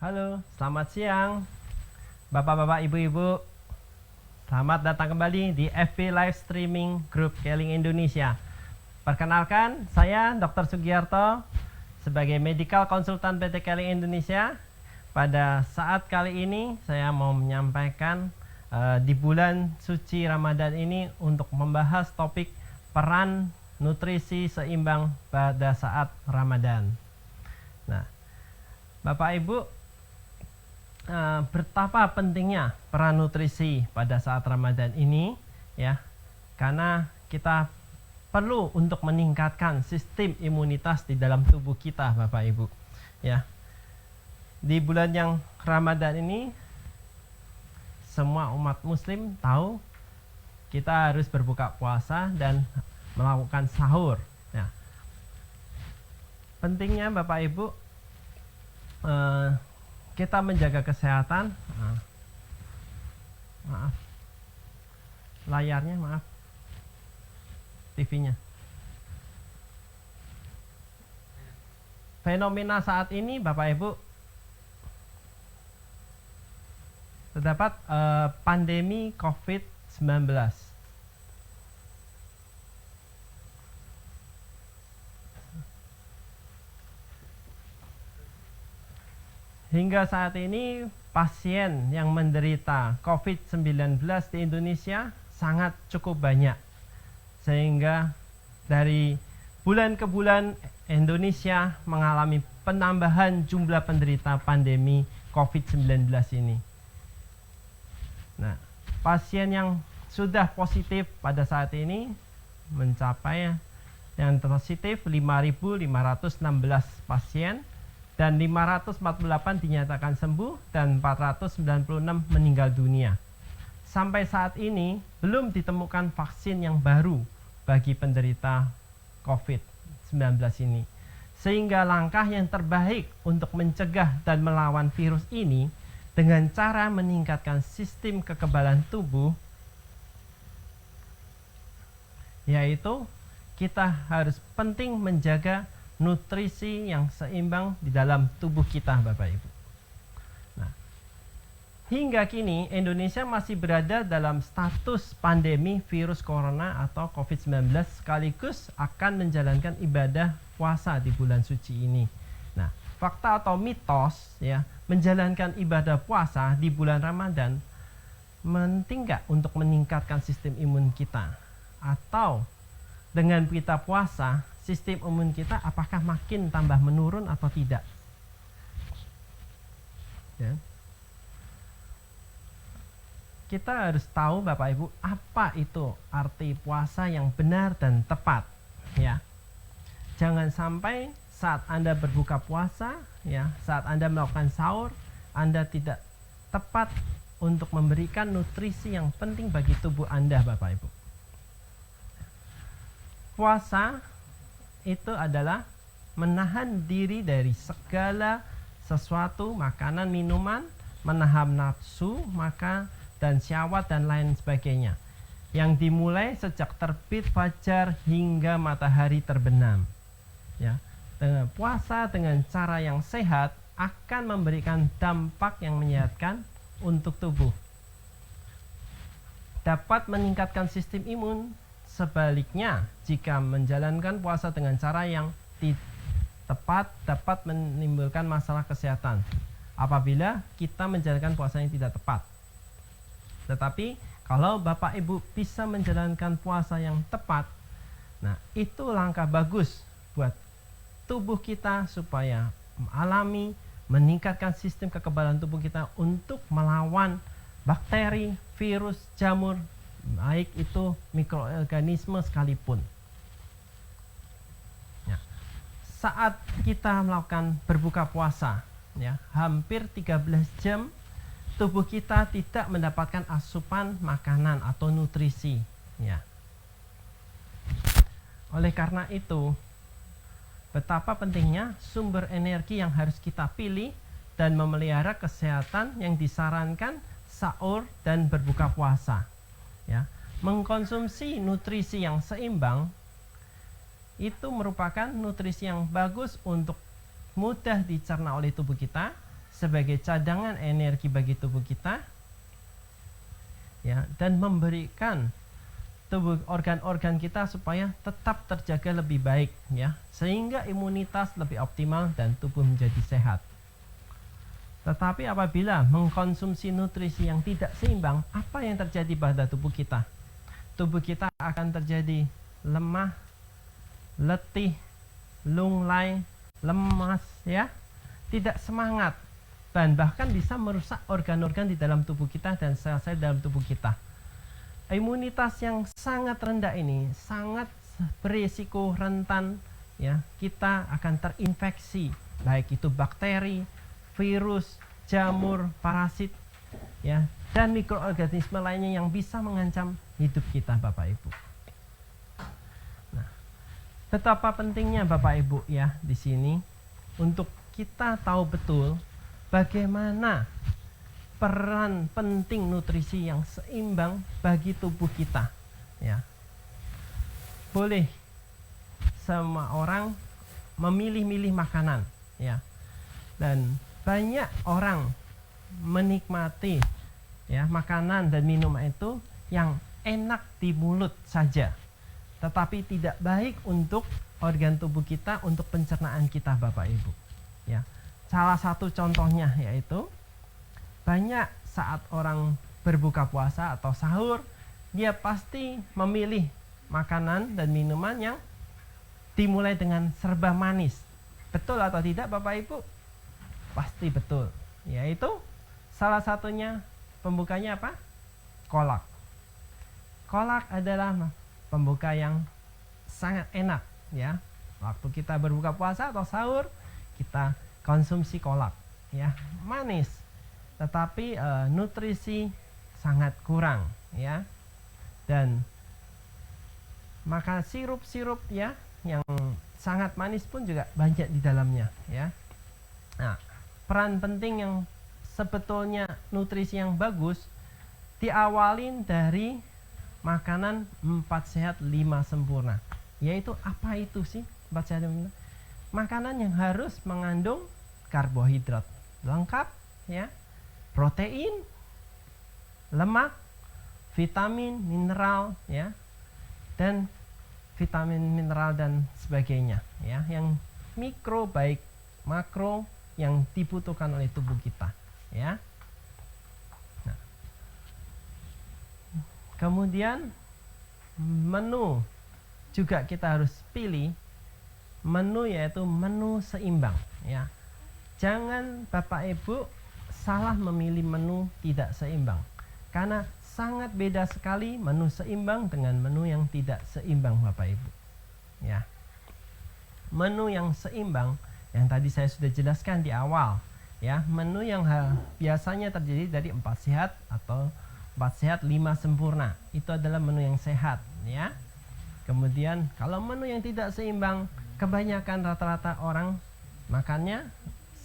Halo, selamat siang Bapak-bapak, Ibu-ibu. Selamat datang kembali di FB Live Streaming Grup Keling Indonesia. Perkenalkan, saya Dr. Sugiarto sebagai Medical Konsultan PT Keling Indonesia. Pada saat kali ini saya mau menyampaikan di bulan suci Ramadan ini untuk membahas topik peran nutrisi seimbang pada saat Ramadan. Nah, Bapak Ibu, betapa pentingnya peran nutrisi pada saat Ramadan ini, ya, karena kita perlu untuk meningkatkan sistem imunitas di dalam tubuh kita, Bapak Ibu, ya. Di bulan yang Ramadan ini, semua umat Muslim tahu kita harus berbuka puasa dan melakukan sahur. Ya. Pentingnya, Bapak Ibu, kita menjaga kesehatan. Maaf, layarnya maaf, TV-nya. Fenomena saat ini, Bapak Ibu, terdapat pandemi COVID-19. Hingga saat ini, pasien yang menderita COVID-19 di Indonesia sangat cukup banyak. Sehingga dari bulan ke bulan, Indonesia mengalami penambahan jumlah penderita pandemi COVID-19 ini. Nah, pasien yang sudah positif pada saat ini mencapai yang positif 5.516 pasien, dan 548 dinyatakan sembuh dan 496 meninggal dunia. Sampai saat ini belum ditemukan vaksin yang baru bagi penderita COVID-19 ini. Sehingga langkah yang terbaik untuk mencegah dan melawan virus ini dengan cara meningkatkan sistem kekebalan tubuh, yaitu kita harus penting menjaga nutrisi yang seimbang di dalam tubuh kita, Bapak Ibu. Nah, hingga kini Indonesia masih berada dalam status pandemi virus corona atau COVID-19 sekaligus akan menjalankan ibadah puasa di bulan suci ini. Nah, fakta atau mitos, ya, menjalankan ibadah puasa di bulan Ramadan penting nggak untuk meningkatkan sistem imun kita? Atau dengan kita puasa, sistem imun kita apakah makin tambah menurun atau tidak? Ya. Kita harus tahu, Bapak Ibu, apa itu arti puasa yang benar dan tepat. Ya. Jangan sampai saat Anda berbuka puasa, ya, saat Anda melakukan sahur, Anda tidak tepat untuk memberikan nutrisi yang penting bagi tubuh Anda, Bapak Ibu. Puasa itu adalah menahan diri dari segala sesuatu, makanan, minuman, menahan nafsu, maka dan syahwat dan lain sebagainya, yang dimulai sejak terbit fajar hingga matahari terbenam. Ya, dengan puasa dengan cara yang sehat akan memberikan dampak yang menyehatkan untuk tubuh. Dapat meningkatkan sistem imun. Sebaliknya, jika menjalankan puasa dengan cara yang tepat dapat menimbulkan masalah kesehatan apabila kita menjalankan puasa yang tidak tepat. Tetapi kalau Bapak Ibu bisa menjalankan puasa yang tepat, nah itu langkah bagus buat tubuh kita supaya meningkatkan sistem kekebalan tubuh kita untuk melawan bakteri, virus, jamur, baik itu mikroorganisme sekalipun. Ya. Saat kita melakukan berbuka puasa, ya, hampir 13 jam tubuh kita tidak mendapatkan asupan makanan atau nutrisi. Ya. Oleh karena itu, betapa pentingnya sumber energi yang harus kita pilih dan memelihara kesehatan yang disarankan sahur dan berbuka puasa. Ya, mengkonsumsi nutrisi yang seimbang itu merupakan nutrisi yang bagus untuk mudah dicerna oleh tubuh kita sebagai cadangan energi bagi tubuh kita, ya, dan memberikan tubuh organ-organ kita supaya tetap terjaga lebih baik, ya, sehingga imunitas lebih optimal dan tubuh menjadi sehat. Tetapi apabila mengkonsumsi nutrisi yang tidak seimbang, apa yang terjadi pada tubuh kita? Tubuh kita akan terjadi lemah, letih, lunglai, lemas, ya, tidak semangat, dan bahkan bisa merusak organ-organ di dalam tubuh kita dan sel-sel dalam tubuh kita. Imunitas yang sangat rendah ini sangat berisiko rentan, ya, kita akan terinfeksi, baik itu bakteri, virus, jamur, parasit, ya, dan mikroorganisme lainnya yang bisa mengancam hidup kita, Bapak Ibu. Nah, betapa pentingnya Bapak Ibu, ya, di sini untuk kita tahu betul bagaimana peran penting nutrisi yang seimbang bagi tubuh kita, ya. Boleh semua orang memilih-milih makanan, ya, dan banyak orang menikmati, ya, makanan dan minuman itu yang enak di mulut saja, tetapi tidak baik untuk organ tubuh kita, untuk pencernaan kita, Bapak Ibu, ya. Salah satu contohnya yaitu banyak saat orang berbuka puasa atau sahur, dia pasti memilih makanan dan minuman yang dimulai dengan serba manis. Betul atau tidak, Bapak Ibu? Pasti betul. Yaitu salah satunya pembukanya apa? Kolak. Kolak adalah pembuka yang sangat enak, ya. Waktu kita berbuka puasa atau sahur, kita konsumsi kolak, ya, manis, tetapi nutrisi sangat kurang, ya, dan maka sirup-sirup, ya, yang sangat manis pun juga banyak di dalamnya, ya. Nah, peran penting yang sebetulnya nutrisi yang bagus diawalin dari makanan 4 sehat 5 sempurna. Yaitu apa itu sih 4 sehat 5 sempurna? Makanan yang harus mengandung karbohidrat lengkap, ya, protein, lemak, vitamin, mineral, ya, dan vitamin, mineral dan sebagainya, ya, yang mikro baik makro yang dibutuhkan oleh tubuh kita, ya. Nah, kemudian menu juga kita harus pilih menu, yaitu menu seimbang, ya. Jangan Bapak Ibu salah memilih menu tidak seimbang, karena sangat beda sekali menu seimbang dengan menu yang tidak seimbang, Bapak Ibu, ya. Menu yang seimbang yang tadi saya sudah jelaskan di awal, ya, menu yang biasanya terdiri dari 4 sehat atau 4 sehat 5 sempurna, itu adalah menu yang sehat, ya. Kemudian kalau menu yang tidak seimbang, kebanyakan rata-rata orang makannya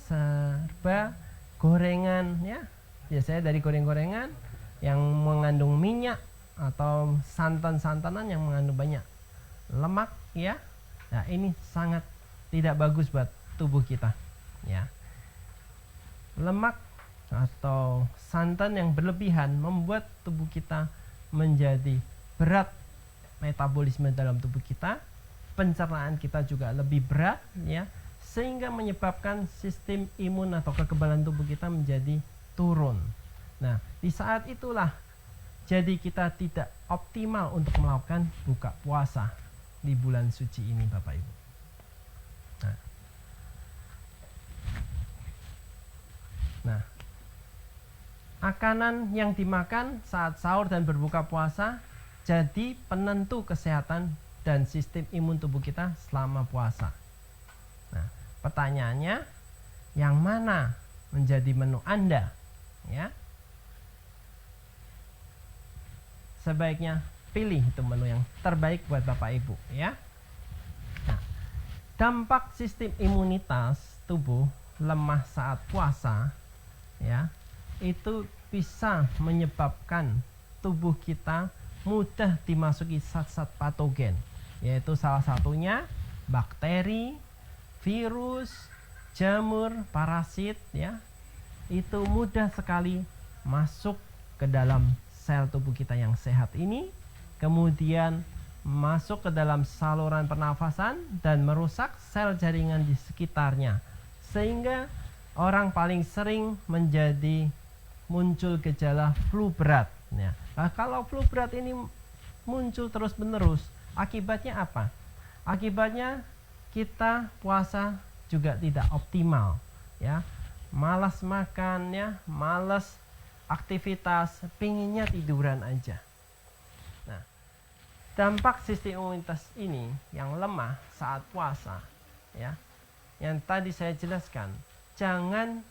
serba gorengan, ya, biasanya dari goreng-gorengan yang mengandung minyak atau santan-santanan yang mengandung banyak lemak, ya. Nah, ini sangat tidak bagus buat tubuh kita, ya. Lemak atau santan yang berlebihan membuat tubuh kita menjadi berat, metabolisme dalam tubuh kita, pencernaan kita juga lebih berat, ya, sehingga menyebabkan sistem imun atau kekebalan tubuh kita menjadi turun. Nah, di saat itulah jadi kita tidak optimal untuk melakukan buka puasa di bulan suci ini, Bapak Ibu. Nah, makanan yang dimakan saat sahur dan berbuka puasa jadi penentu kesehatan dan sistem imun tubuh kita selama puasa. Nah, pertanyaannya, yang mana menjadi menu Anda, ya? Sebaiknya pilih itu menu yang terbaik buat Bapak Ibu, ya. Nah, dampak sistem imunitas tubuh lemah saat puasa, ya, itu bisa menyebabkan tubuh kita mudah dimasuki zat-zat patogen, yaitu salah satunya bakteri, virus, jamur, parasit, ya, itu mudah sekali masuk ke dalam sel tubuh kita yang sehat ini, kemudian masuk ke dalam saluran pernafasan dan merusak sel jaringan di sekitarnya, sehingga orang paling sering muncul gejala flu berat. Nah, kalau flu berat ini muncul terus-menerus, akibatnya apa? Akibatnya kita puasa juga tidak optimal, ya. Malas makan, ya, malas aktivitas, pinginnya tiduran aja. Nah, dampak sistem imunitas ini yang lemah saat puasa, ya, yang tadi saya jelaskan, jangan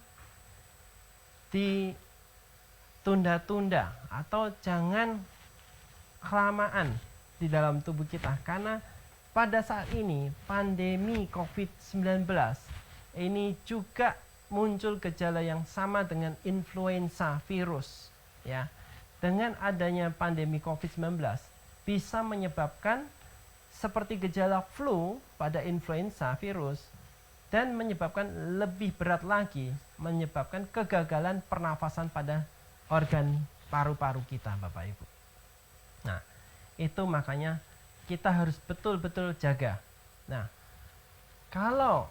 ditunda-tunda atau jangan kelamaan di dalam tubuh kita, karena pada saat ini pandemi COVID-19 ini juga muncul gejala yang sama dengan influenza virus, ya. Dengan adanya pandemi COVID-19 bisa menyebabkan seperti gejala flu pada influenza virus dan menyebabkan lebih berat lagi, menyebabkan kegagalan pernafasan pada organ paru-paru kita, Bapak Ibu. Nah, itu makanya kita harus betul-betul jaga. Nah, kalau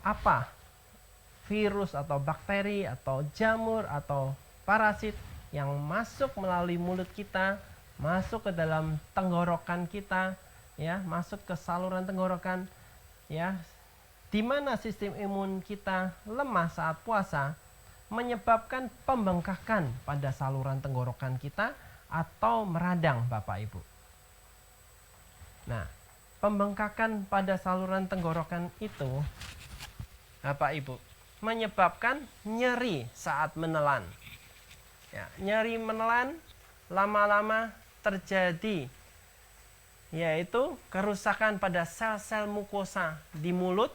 virus atau bakteri atau jamur atau parasit yang masuk melalui mulut kita, masuk ke dalam tenggorokan kita, ya, masuk ke saluran tenggorokan, ya, di mana sistem imun kita lemah saat puasa, menyebabkan pembengkakan pada saluran tenggorokan kita atau meradang, Bapak Ibu. Nah, pembengkakan pada saluran tenggorokan itu, Bapak Ibu, menyebabkan nyeri saat menelan. Ya, nyeri menelan lama-lama terjadi, yaitu kerusakan pada sel-sel mukosa di mulut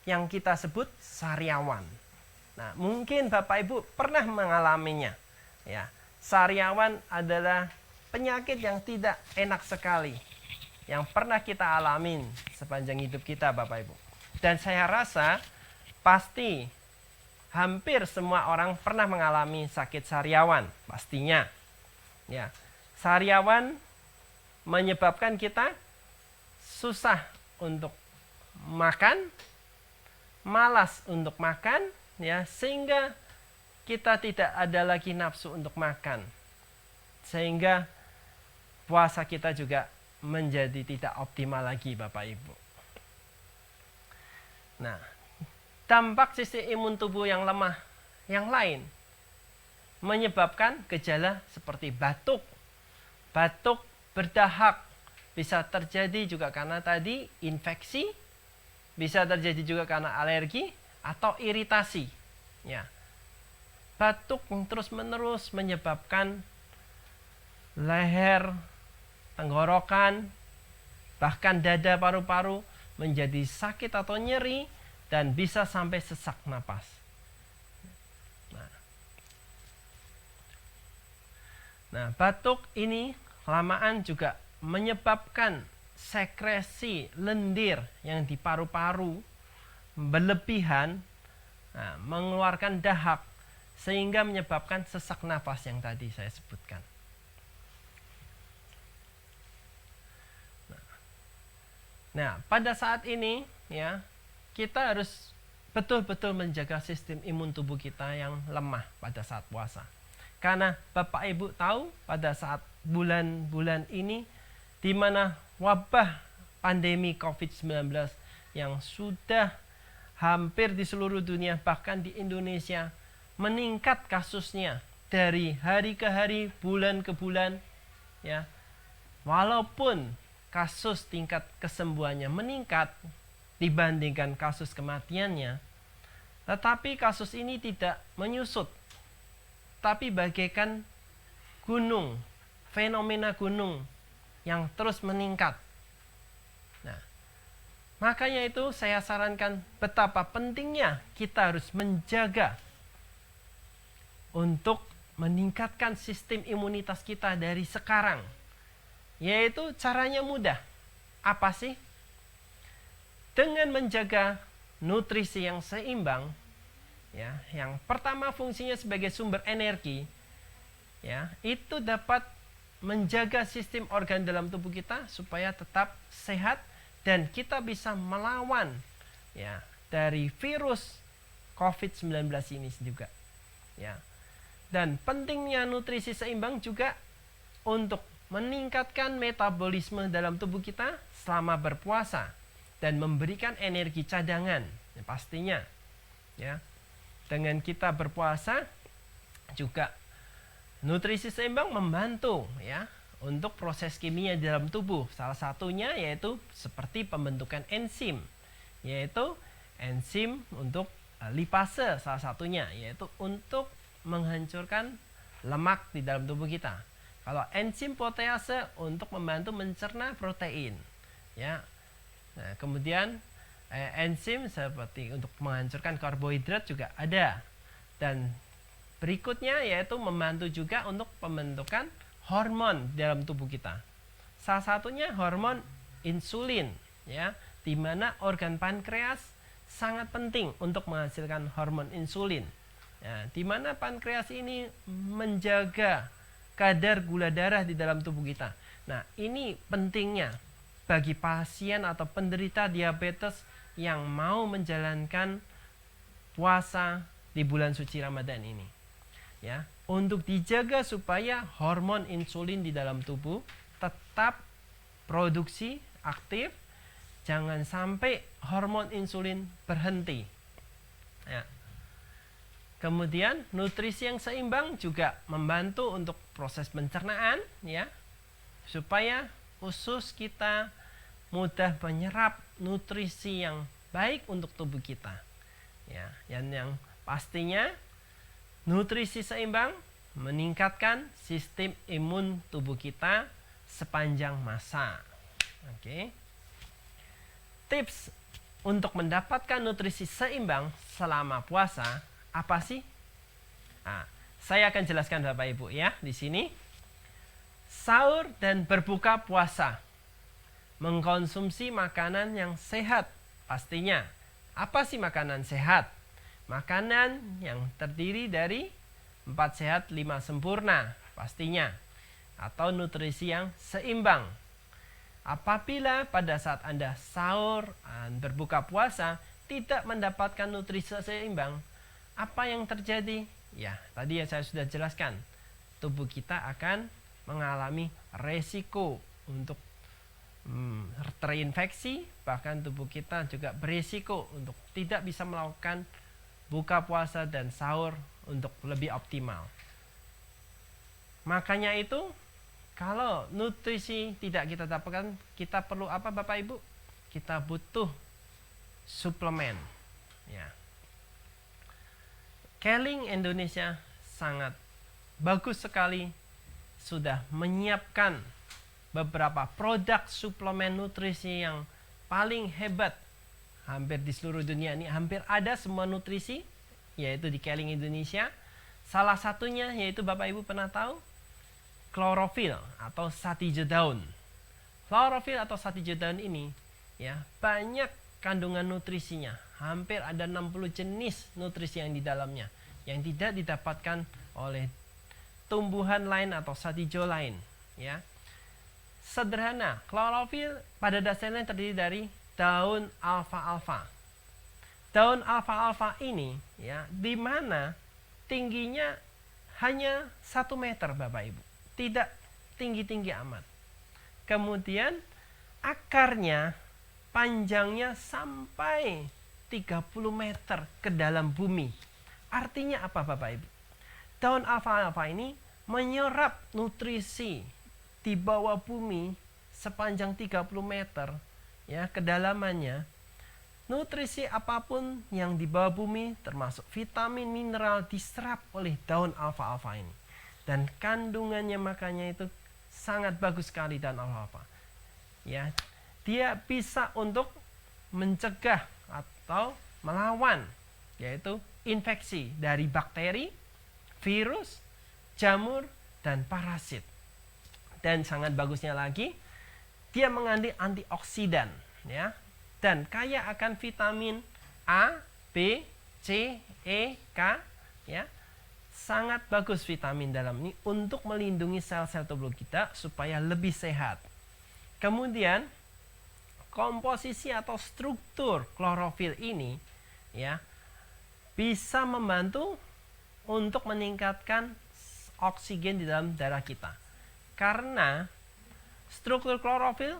yang kita sebut sariawan. Nah, mungkin Bapak Ibu pernah mengalaminya. Ya, sariawan adalah penyakit yang tidak enak sekali, yang pernah kita alamin sepanjang hidup kita, Bapak Ibu. Dan saya rasa pasti hampir semua orang pernah mengalami sakit sariawan, pastinya. Ya, sariawan menyebabkan kita susah untuk makan, malas untuk makan, ya, sehingga kita tidak ada lagi nafsu untuk makan. Sehingga puasa kita juga menjadi tidak optimal lagi, Bapak Ibu. Nah, dampak sistem imun tubuh yang lemah yang lain menyebabkan gejala seperti batuk, berdahak, bisa terjadi juga karena tadi infeksi, bisa terjadi juga karena alergi atau iritasi. Ya. Batuk terus-menerus menyebabkan leher, tenggorokan, bahkan dada, paru-paru menjadi sakit atau nyeri, dan bisa sampai sesak napas. Nah, batuk ini kelamaan juga menyebabkan sekresi lendir yang di paru-paru berlebihan, mengeluarkan dahak, sehingga menyebabkan sesak napas yang tadi saya sebutkan. Nah, pada saat ini, ya, kita harus betul-betul menjaga sistem imun tubuh kita yang lemah pada saat puasa. Karena Bapak Ibu tahu pada saat bulan-bulan ini di mana wabah pandemi COVID-19 yang sudah hampir di seluruh dunia, bahkan di Indonesia, meningkat kasusnya dari hari ke hari, bulan ke bulan, ya. Walaupun kasus tingkat kesembuhannya meningkat dibandingkan kasus kematiannya, tetapi kasus ini tidak menyusut, tapi bagaikan gunung, fenomena gunung yang terus meningkat. Nah, makanya itu saya sarankan betapa pentingnya kita harus menjaga untuk meningkatkan sistem imunitas kita dari sekarang. Yaitu caranya mudah. Apa sih? Dengan menjaga nutrisi yang seimbang, Ya, yang pertama fungsinya sebagai sumber energi, ya, itu dapat menjaga sistem organ dalam tubuh kita supaya tetap sehat dan kita bisa melawan, ya, dari virus COVID-19 ini juga, ya. Dan pentingnya nutrisi seimbang juga untuk meningkatkan metabolisme dalam tubuh kita selama berpuasa dan memberikan energi cadangan, ya, pastinya, ya. Dengan kita berpuasa juga nutrisi seimbang membantu, ya, untuk proses kimia di dalam tubuh. Salah satunya yaitu seperti pembentukan enzim, yaitu enzim untuk lipase, salah satunya yaitu untuk menghancurkan lemak di dalam tubuh kita. Kalau enzim protease untuk membantu mencerna protein, ya. Nah, kemudian enzim seperti untuk menghancurkan karbohidrat juga ada. Dan berikutnya yaitu membantu juga untuk pembentukan hormon dalam tubuh kita. Salah satunya hormon insulin, ya, di mana organ pankreas sangat penting untuk menghasilkan hormon insulin. Ya, di mana pankreas ini menjaga kadar gula darah di dalam tubuh kita. Nah, ini pentingnya bagi pasien atau penderita diabetes yang mau menjalankan puasa di bulan suci Ramadan ini, ya, untuk dijaga supaya hormon insulin di dalam tubuh tetap produksi aktif, jangan sampai hormon insulin berhenti, ya. Kemudian nutrisi yang seimbang juga membantu untuk proses pencernaan, ya, supaya usus kita mudah menyerap nutrisi yang baik untuk tubuh kita, ya. Yang pastinya nutrisi seimbang meningkatkan sistem imun tubuh kita sepanjang masa. Oke. Tips untuk mendapatkan nutrisi seimbang selama puasa apa sih? Nah, saya akan jelaskan Bapak Ibu, ya, di sini. Sahur dan berbuka puasa. Mengkonsumsi makanan yang sehat pastinya. Apa sih makanan sehat? Makanan yang terdiri dari 4 sehat 5 sempurna pastinya. Atau nutrisi yang seimbang. Apabila pada saat Anda sahur dan berbuka puasa tidak mendapatkan nutrisi seimbang, apa yang terjadi? Ya, tadi yang saya sudah jelaskan. Tubuh kita akan mengalami resiko untuk terinfeksi, bahkan tubuh kita juga berisiko untuk tidak bisa melakukan buka puasa dan sahur untuk lebih optimal. Makanya itu, kalau nutrisi tidak kita dapatkan, kita perlu apa Bapak Ibu? Kita butuh suplemen, ya. Keling Indonesia sangat bagus sekali sudah menyiapkan beberapa produk suplemen nutrisi yang paling hebat. Hampir di seluruh dunia ini hampir ada semua nutrisi, yaitu di Keling Indonesia. Salah satunya yaitu Bapak Ibu pernah tahu klorofil atau sati hijau daun. Klorofil atau sati hijau daun ini, ya, banyak kandungan nutrisinya. Hampir ada 60 jenis nutrisi yang di dalamnya yang tidak didapatkan oleh tumbuhan lain atau sati hijau lain, ya. Sederhana, klorofil pada dasarnya terdiri dari daun alfa-alfa. Daun alfa-alfa ini, ya, di mana tingginya hanya 1 meter Bapak Ibu. Tidak tinggi-tinggi amat. Kemudian akarnya panjangnya sampai 30 meter ke dalam bumi. Artinya apa Bapak Ibu? Daun alfa-alfa ini menyerap nutrisi di bawah bumi sepanjang 30 meter, ya, kedalamannya. Nutrisi apapun yang di bawah bumi termasuk vitamin, mineral diserap oleh daun alfa-alfa ini. Dan kandungannya makanya itu sangat bagus sekali daun alfa-alfa. Ya, dia bisa untuk mencegah atau melawan yaitu infeksi dari bakteri, virus, jamur, dan parasit. Dan sangat bagusnya lagi, dia mengandung antioksidan, ya, dan kaya akan vitamin A, B, C, C, E, K, ya. Sangat bagus vitamin dalam ini untuk melindungi sel-sel tubuh kita supaya lebih sehat. Kemudian komposisi atau struktur klorofil ini ya bisa membantu untuk meningkatkan oksigen di dalam darah kita. Karena struktur klorofil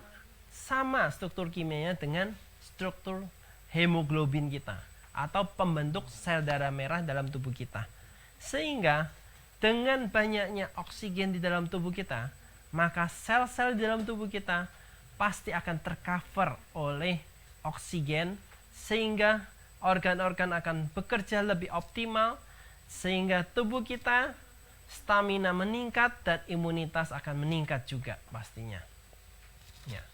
sama struktur kimianya dengan struktur hemoglobin kita atau pembentuk sel darah merah dalam tubuh kita. Sehingga dengan banyaknya oksigen di dalam tubuh kita, maka sel-sel di dalam tubuh kita pasti akan tercover oleh oksigen sehingga organ-organ akan bekerja lebih optimal sehingga tubuh kita stamina meningkat dan imunitas akan meningkat juga pastinya. Ya.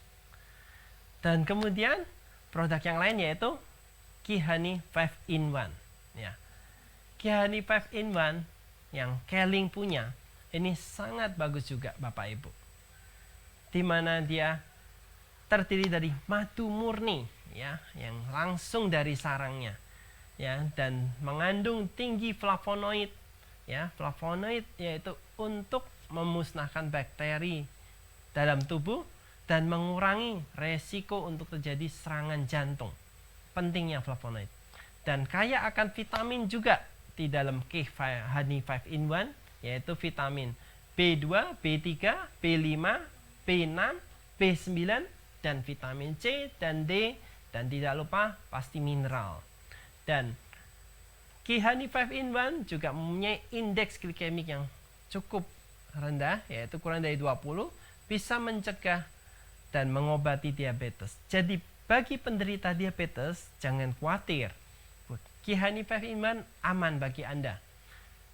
Dan kemudian produk yang lain yaitu Kihani 5 in 1. Ya. Kihani 5 in 1 yang Keling punya ini sangat bagus juga Bapak Ibu. Di mana dia terdiri dari madu murni ya, yang langsung dari sarangnya. Ya, dan mengandung tinggi flavonoid. Ya, flavonoid yaitu untuk memusnahkan bakteri dalam tubuh dan mengurangi resiko untuk terjadi serangan jantung. Pentingnya flavonoid. Dan kaya akan vitamin juga di dalam Kihani 5 in 1 yaitu vitamin B2, B3, B5, B6, B9 dan vitamin C dan D dan tidak lupa pasti mineral. Dan Kihani 5 in 1 juga mempunyai indeks glikemik yang cukup rendah yaitu kurang dari 20, bisa mencegah dan mengobati diabetes. Jadi bagi penderita diabetes jangan khawatir. Kihani 5 in 1 aman bagi Anda.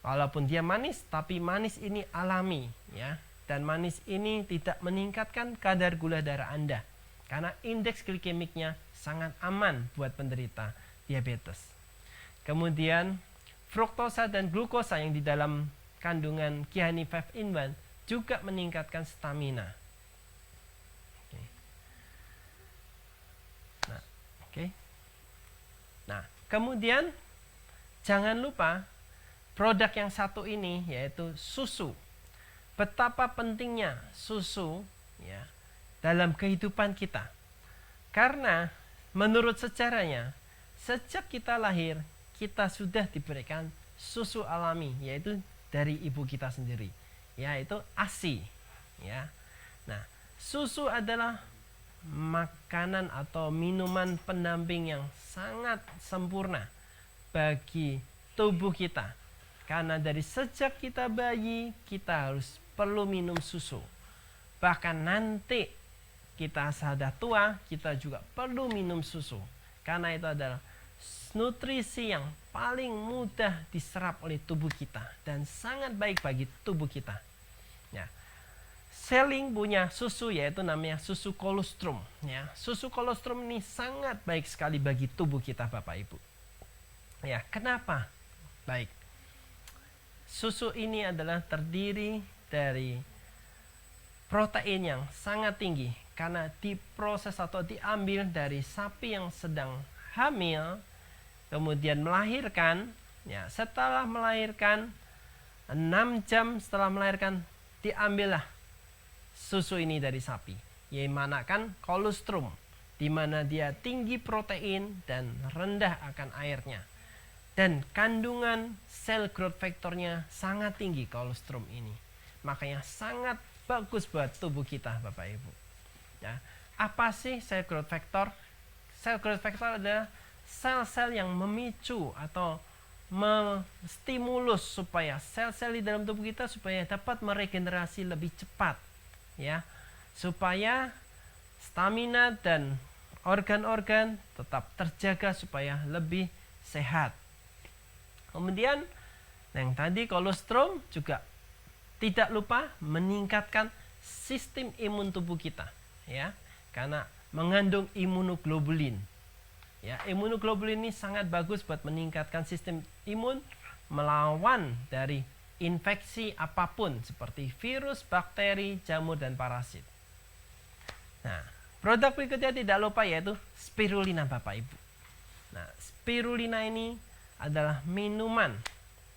Walaupun dia manis, tapi manis ini alami ya. Dan manis ini tidak meningkatkan kadar gula darah Anda. Karena indeks glikemiknya sangat aman buat penderita diabetes. Kemudian fruktosa dan glukosa yang di dalam kandungan Kihani 5 in 1 juga meningkatkan stamina. Nah, kemudian jangan lupa produk yang satu ini yaitu susu. Betapa pentingnya susu ya dalam kehidupan kita. Karena menurut sejarahnya sejak kita lahir kita sudah diberikan susu alami yaitu dari ibu kita sendiri, yaitu ASI ya. Nah, susu adalah makanan atau minuman pendamping yang sangat sempurna bagi tubuh kita. Karena dari sejak kita bayi, kita harus perlu minum susu. Bahkan nanti kita sudah tua, kita juga perlu minum susu. Karena itu adalah nutrisi yang paling mudah diserap oleh tubuh kita dan sangat baik bagi tubuh kita. Ya. Keling punya susu yaitu namanya susu kolostrum ya. Susu kolostrum ini sangat baik sekali bagi tubuh kita Bapak Ibu. Ya, kenapa? Baik. Susu ini adalah terdiri dari protein yang sangat tinggi karena diproses atau diambil dari sapi yang sedang hamil kemudian melahirkan ya. Setelah melahirkan 6 jam setelah melahirkan diambillah susu ini dari sapi, yang manakan kolostrum, di mana dia tinggi protein dan rendah akan airnya. Dan kandungan sel growth factornya sangat tinggi kolostrum ini. Makanya sangat bagus buat tubuh kita Bapak Ibu. Ya. Apa sih sel growth factor? Sel growth factor adalah sel-sel yang memicu atau menstimulus supaya sel-sel di dalam tubuh kita supaya dapat meregenerasi lebih cepat. Ya, supaya stamina dan organ-organ tetap terjaga supaya lebih sehat. Kemudian yang tadi kolostrum juga tidak lupa meningkatkan sistem imun tubuh kita ya, karena mengandung imunoglobulin. Ya, imunoglobulin ini sangat bagus buat meningkatkan sistem imun melawan dari infeksi apapun seperti virus, bakteri, jamur, dan parasit. Nah, produk berikutnya tidak lupa yaitu spirulina Bapak Ibu. Nah, spirulina ini adalah minuman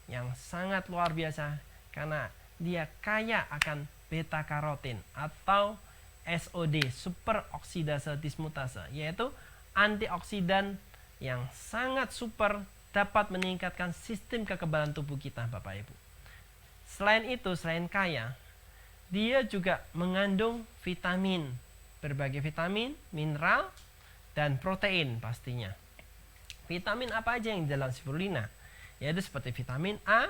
yang sangat luar biasa karena dia kaya akan beta karotin atau SOD, super oksidase dismutase, yaitu antioksidan yang sangat super, dapat meningkatkan sistem kekebalan tubuh kita, Bapak Ibu. Selain itu, selain kaya, dia juga mengandung vitamin, berbagai vitamin, mineral, dan protein pastinya. Vitamin apa aja yang di dalam spirulina? Yaitu seperti vitamin A,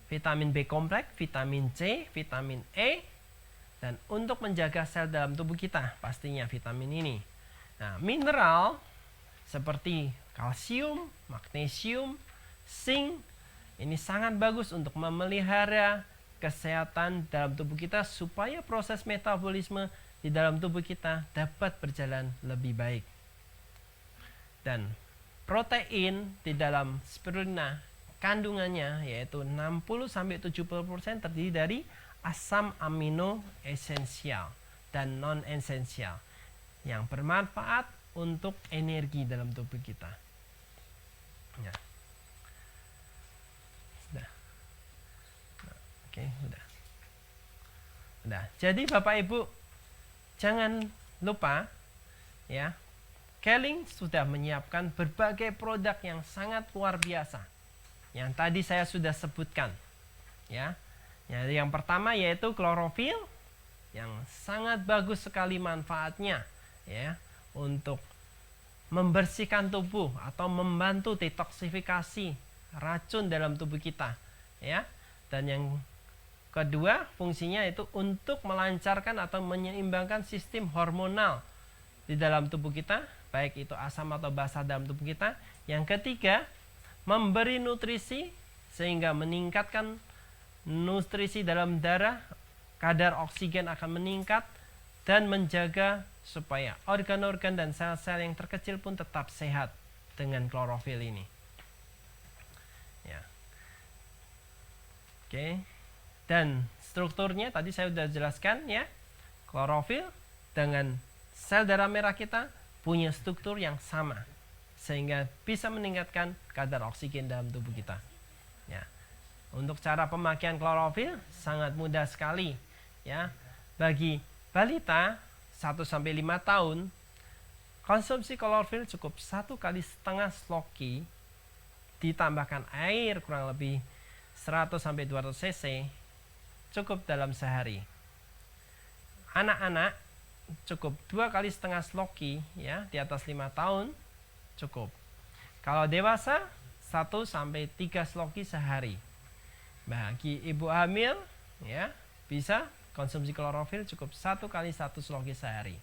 vitamin B kompleks, vitamin C, vitamin E, dan untuk menjaga sel dalam tubuh kita pastinya vitamin ini. Nah, mineral seperti kalsium, magnesium, zinc, ini sangat bagus untuk memelihara kesehatan dalam tubuh kita supaya proses metabolisme di dalam tubuh kita dapat berjalan lebih baik. Dan protein di dalam spirulina kandungannya yaitu 60-70% terdiri dari asam amino esensial dan non esensial yang bermanfaat untuk energi dalam tubuh kita. Ya. Sudah. Oke, udah. Jadi Bapak Ibu jangan lupa ya, Keling sudah menyiapkan berbagai produk yang sangat luar biasa yang tadi saya sudah sebutkan ya. Yang pertama yaitu klorofil yang sangat bagus sekali manfaatnya ya untuk membersihkan tubuh atau membantu detoksifikasi racun dalam tubuh kita ya. Dan yang kedua fungsinya itu untuk melancarkan atau menyeimbangkan sistem hormonal di dalam tubuh kita, baik itu asam atau basa dalam tubuh kita. Yang ketiga, memberi nutrisi sehingga meningkatkan nutrisi dalam darah, kadar oksigen akan meningkat dan menjaga supaya organ-organ dan sel-sel yang terkecil pun tetap sehat dengan klorofil ini. Ya. Oke. Dan strukturnya tadi saya sudah jelaskan ya. Klorofil dengan sel darah merah kita punya struktur yang sama sehingga bisa meningkatkan kadar oksigen dalam tubuh kita. Ya. Untuk cara pemakaian klorofil sangat mudah sekali ya. Bagi balita 1-5 tahun, konsumsi klorofil cukup 1,5 kali sloki ditambahkan air kurang lebih 100-200 cc cukup dalam sehari. Anak-anak cukup 2,5 kali sloki ya, di atas 5 tahun cukup. Kalau dewasa 1-3 sloki sehari. Bagi ibu hamil ya, bisa konsumsi klorofil cukup 1 kali 1 sloki sehari.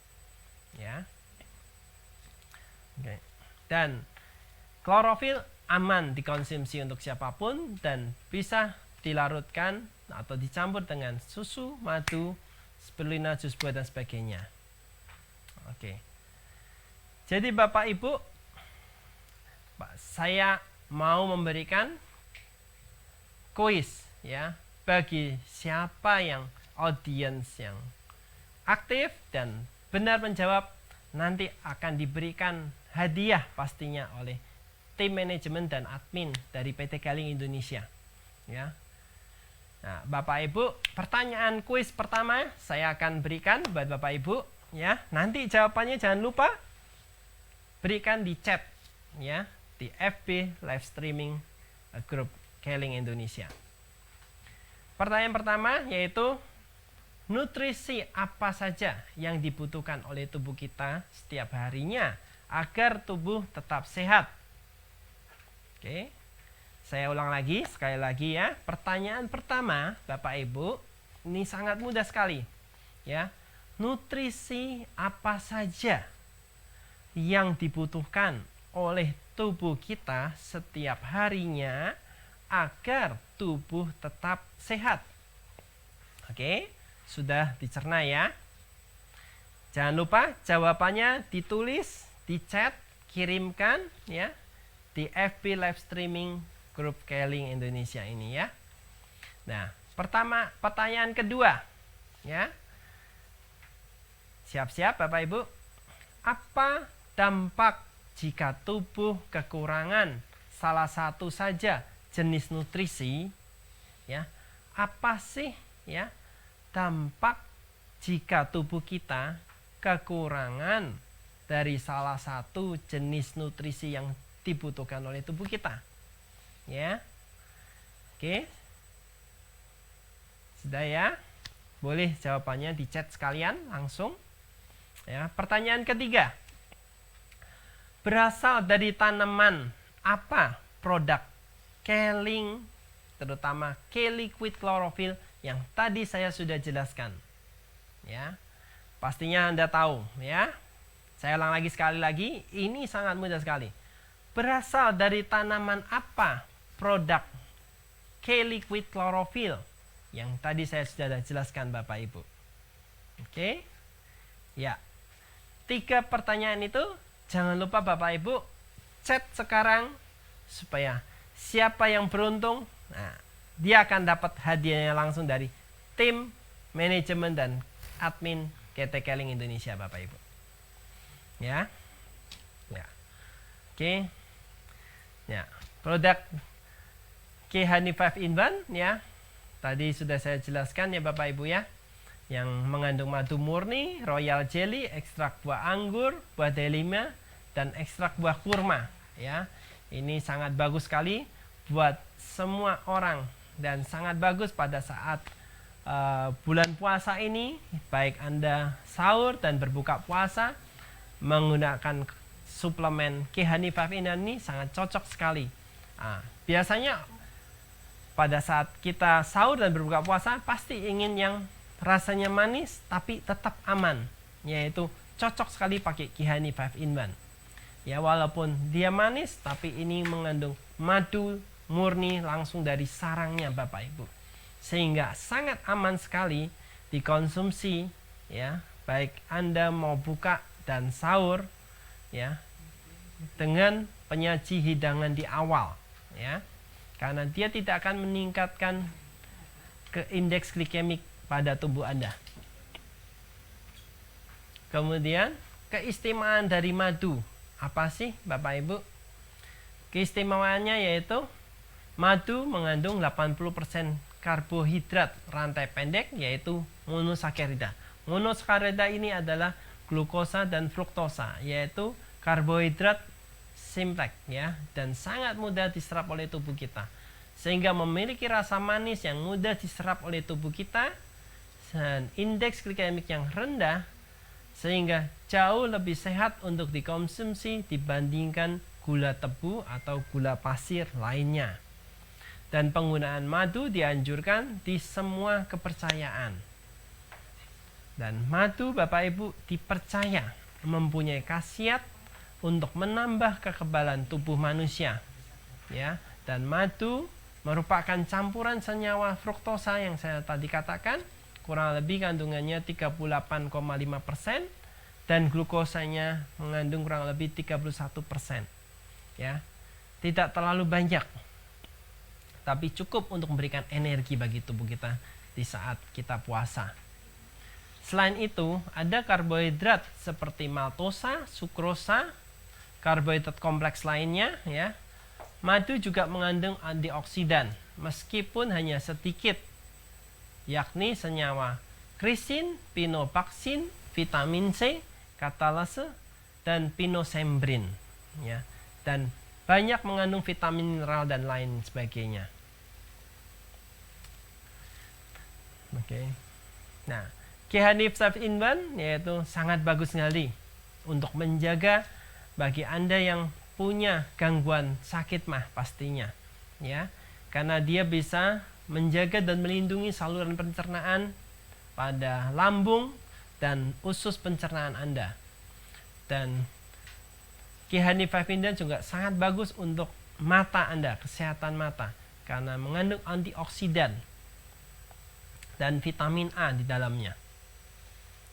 Ya. Oke. Dan klorofil aman dikonsumsi untuk siapapun dan bisa dilarutkan atau dicampur dengan susu, madu, spirulina, jus buah dan sebagainya. Oke. Jadi Bapak Ibu, saya mau memberikan kuis ya bagi siapa yang audiens yang aktif dan benar menjawab, nanti akan diberikan hadiah pastinya oleh tim manajemen dan admin dari PT Keling Indonesia ya. Nah, Bapak Ibu, pertanyaan kuis pertama saya akan berikan buat Bapak Ibu ya. Nanti jawabannya jangan lupa berikan di chat ya, di FB live streaming grup Keling Indonesia. Pertanyaan pertama yaitu nutrisi apa saja yang dibutuhkan oleh tubuh kita setiap harinya agar tubuh tetap sehat? Oke. Saya ulang lagi, sekali lagi ya. Pertanyaan pertama, Bapak Ibu, ini sangat mudah sekali. Ya. Nutrisi apa saja yang dibutuhkan oleh tubuh kita setiap harinya agar tubuh tetap sehat? Oke, sudah dicerna ya. Jangan lupa jawabannya ditulis, di chat, kirimkan ya di FB live streaming grup Keling Indonesia ini ya. Nah, pertanyaan kedua ya. Siap-siap Bapak Ibu. Apa dampak jika tubuh kekurangan salah satu saja jenis nutrisi, ya, apa sih ya dampak jika tubuh kita kekurangan dari salah satu jenis nutrisi yang dibutuhkan oleh tubuh kita, ya. Oke, sudah ya, boleh jawabannya di chat sekalian langsung, ya. Pertanyaan ketiga, berasal dari tanaman apa produk K-Link, terutama K-Liquid Chlorophyll yang tadi saya sudah jelaskan, ya. Pastinya Anda tahu, ya. Saya ulang lagi sekali lagi, ini sangat mudah sekali. Berasal dari tanaman apa produk K-Liquid Chlorophyll yang tadi saya sudah jelaskan Bapak Ibu. Oke, ya. 3 pertanyaan itu jangan lupa Bapak Ibu chat sekarang, supaya siapa yang beruntung, nah, dia akan dapat hadiahnya langsung dari tim manajemen dan admin KT K-Link Indonesia Bapak Ibu, ya. Ya, oke, ya, produk K-Honey 5 in 1, ya, tadi sudah saya jelaskan ya Bapak Ibu, ya, yang mengandung madu murni, royal jelly, ekstrak buah anggur, buah delima, dan ekstrak buah kurma, ya. Ini sangat bagus sekali buat semua orang dan sangat bagus pada saat bulan puasa ini, baik Anda sahur dan berbuka puasa menggunakan suplemen K-Honey 5 in 1 ini sangat cocok sekali. Biasanya pada saat kita sahur dan berbuka puasa pasti ingin yang rasanya manis tapi tetap aman, yaitu cocok sekali pakai K-Honey 5 in 1. Ya, walaupun dia manis tapi ini mengandung madu murni langsung dari sarangnya Bapak Ibu, sehingga sangat aman sekali dikonsumsi, ya, baik Anda mau buka dan sahur, ya, dengan penyaji hidangan di awal, ya, karena dia tidak akan meningkatkan ke indeks glikemik pada tubuh Anda. Kemudian keistimewaan dari madu apa sih Bapak Ibu? Keistimewaannya yaitu madu mengandung 80% karbohidrat rantai pendek, yaitu monosakarida. Monosakarida ini adalah glukosa dan fruktosa, yaitu karbohidrat simpleks, ya, dan sangat mudah diserap oleh tubuh kita, sehingga memiliki rasa manis yang mudah diserap oleh tubuh kita dan indeks glikemik yang rendah, sehingga jauh lebih sehat untuk dikonsumsi dibandingkan gula tebu atau gula pasir lainnya. Dan penggunaan madu dianjurkan di semua kepercayaan. Dan madu Bapak Ibu dipercaya mempunyai khasiat untuk menambah kekebalan tubuh manusia, ya. Dan madu merupakan campuran senyawa fruktosa yang saya tadi katakan, kurang lebih kandungannya 38,5%, dan glukosanya mengandung kurang lebih 31%, ya. Tidak terlalu banyak, tapi cukup untuk memberikan energi bagi tubuh kita di saat kita puasa. Selain itu, ada karbohidrat seperti maltosa, sukrosa, karbohidrat kompleks lainnya, ya. Madu juga mengandung antioksidan meskipun hanya sedikit, yakni senyawa krisin, pinobaksin, vitamin C, katalase, dan pinosembrin, ya. Dan banyak mengandung vitamin mineral dan lain sebagainya. Oke. Nah, K-Honey 5 in 1 yaitu sangat bagus sekali untuk menjaga bagi Anda yang punya gangguan sakit mah pastinya, ya. Karena dia bisa menjaga dan melindungi saluran pencernaan pada lambung dan usus pencernaan Anda. Dan K-Honey 5 in 1 juga sangat bagus untuk mata Anda, kesehatan mata, karena mengandung antioksidan dan vitamin A di dalamnya.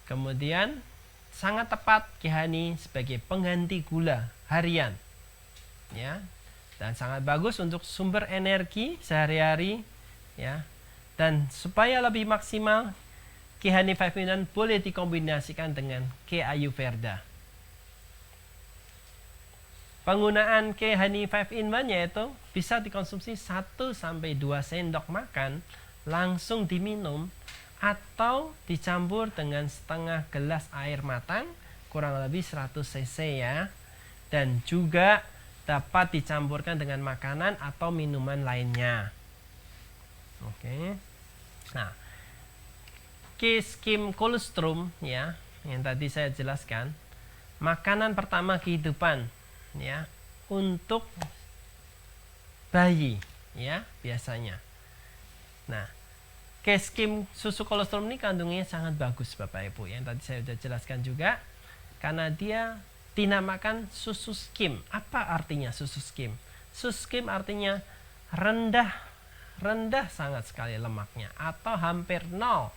Kemudian sangat tepat K-Honey sebagai pengganti gula harian, ya, dan sangat bagus untuk sumber energi sehari-hari, ya. Dan supaya lebih maksimal, K-Honey 5 in 1 boleh dikombinasikan dengan K-Ayurveda. Penggunaan K-Honey 5-in-1 yaitu bisa dikonsumsi 1-2 sendok makan langsung diminum atau dicampur dengan setengah gelas air matang kurang lebih 100 cc ya. Dan juga dapat dicampurkan dengan makanan atau minuman lainnya. Oke. Nah, K-Skim Colostrum ya, yang tadi saya jelaskan, makanan pertama kehidupan ya untuk bayi ya biasanya. Nah, K-Skim susu kolostrum ini kandungannya sangat bagus Bapak Ibu. Yang tadi saya sudah jelaskan juga karena dia dinamakan susu skim. Apa artinya susu skim? Susu skim artinya rendah sangat sekali lemaknya atau hampir nol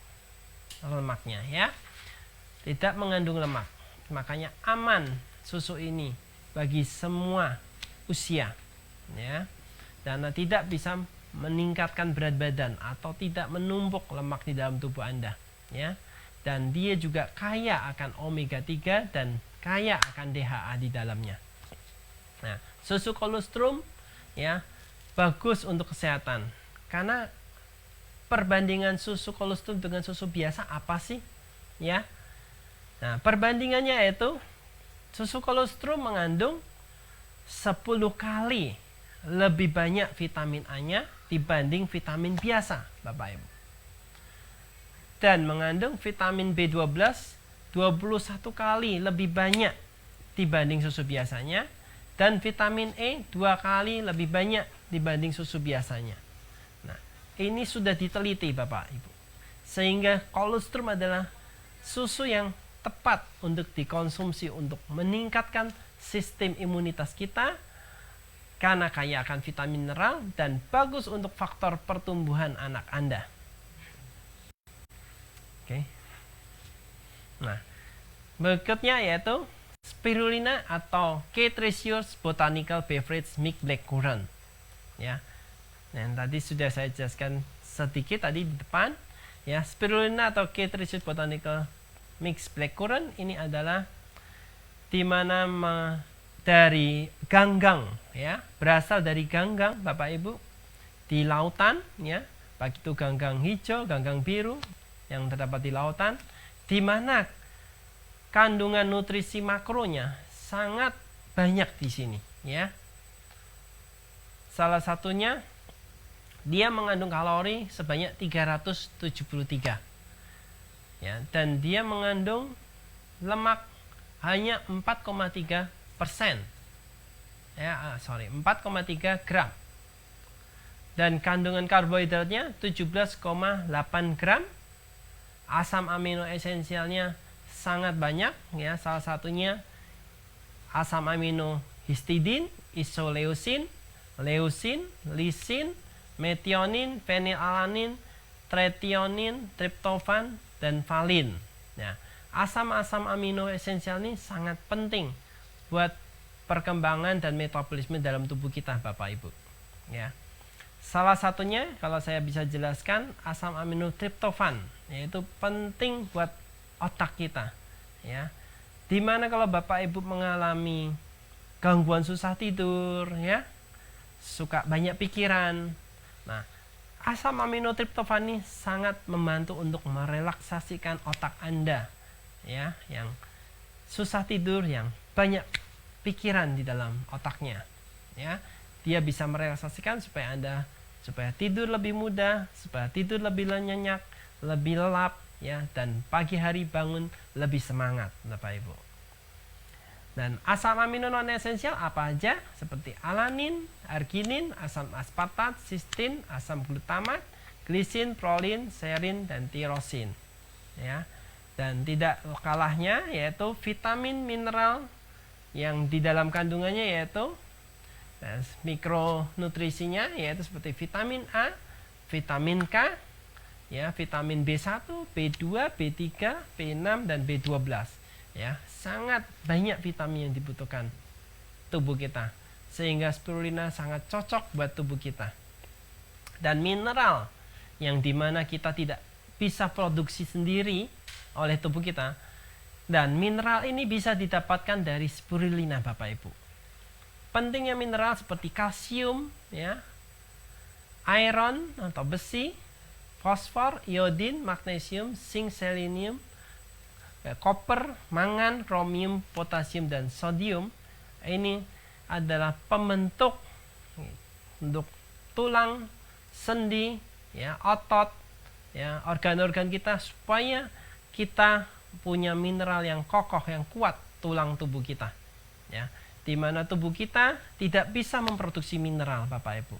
lemaknya ya. Tidak mengandung lemak. Makanya aman susu ini bagi semua usia ya. Dan tidak bisa meningkatkan berat badan atau tidak menumpuk lemak di dalam tubuh Anda ya. Dan dia juga kaya akan omega 3 dan kaya akan DHA di dalamnya. Nah, susu kolostrum ya bagus untuk kesehatan. Karena perbandingan susu kolostrum dengan susu biasa apa sih? Ya. Nah, perbandingannya yaitu susu kolostrum mengandung 10 kali lebih banyak vitamin A-nya dibanding vitamin biasa, Bapak Ibu. Dan mengandung vitamin B12 21 kali lebih banyak dibanding susu biasanya, dan vitamin E 2 kali lebih banyak dibanding susu biasanya. Nah, ini sudah diteliti Bapak Ibu. Sehingga kolostrum adalah susu yang tepat untuk dikonsumsi untuk meningkatkan sistem imunitas kita karena kaya akan vitamin mineral dan bagus untuk faktor pertumbuhan anak Anda. Oke. Nah, berikutnya yaitu spirulina atau K-Treasures Botanical Beverage Mix Blackcurrant. Ya. Yang tadi sudah saya jelaskan sedikit tadi di depan. Ya, spirulina atau K-Treasures Botanical Mix Blackcurrant ini adalah di mana dari ganggang ya, berasal dari ganggang Bapak Ibu di lautan ya, baik itu ganggang hijau, ganggang biru yang terdapat di lautan, di mana kandungan nutrisi makronya sangat banyak di sini ya. Salah satunya dia mengandung kalori sebanyak 373 ya, dan dia mengandung lemak hanya 4,3% ya, 4,3 gram, dan kandungan karbohidratnya 17,8 gram. Asam amino esensialnya sangat banyak ya, salah satunya asam amino histidin, isoleucin, leucin, lisin, metionin, fenilalanin, tretionin, triptofan, dan valin. Nah, asam-asam amino esensial ini sangat penting buat perkembangan dan metabolisme dalam tubuh kita, Bapak Ibu. Ya. Salah satunya kalau saya bisa jelaskan asam amino triptofan, yaitu penting buat otak kita. Ya. Dimana kalau Bapak Ibu mengalami gangguan susah tidur, ya, suka banyak pikiran. Nah, asam amino triptofan ini sangat membantu untuk merelaksasikan otak Anda ya, yang susah tidur, yang banyak pikiran di dalam otaknya ya. Dia bisa merelaksasikan supaya tidur lebih mudah, supaya tidur lebih nyenyak, lebih lelap ya, dan pagi hari bangun lebih semangat Bapak Ibu. Dan asam amino non esensial apa aja? Seperti alanin, arginin, asam aspartat, sistin, asam glutamat, glisin, prolin, serin, dan tirosin. Ya. Dan tidak kalahnya yaitu vitamin mineral yang di dalam kandungannya yaitu mikronutrisinya yaitu seperti vitamin A, vitamin K, ya, vitamin B1, B2, B3, B6, dan B12. Ya, sangat banyak vitamin yang dibutuhkan tubuh kita, sehingga spirulina sangat cocok buat tubuh kita. Dan mineral yang dimana kita tidak bisa produksi sendiri oleh tubuh kita, dan mineral ini bisa didapatkan dari spirulina Bapak Ibu. pentingnya mineral seperti kalsium, ya, iron atau besi, fosfor, iodin, magnesium, zinc, selenium, koper, mangan, kromium, potasium, dan sodium. Ini adalah pembentuk untuk tulang, sendi, ya, otot, ya, organ-organ kita, supaya kita punya mineral yang kokoh, yang kuat tulang tubuh kita, ya, di mana tubuh kita tidak bisa memproduksi mineral, Bapak Ibu.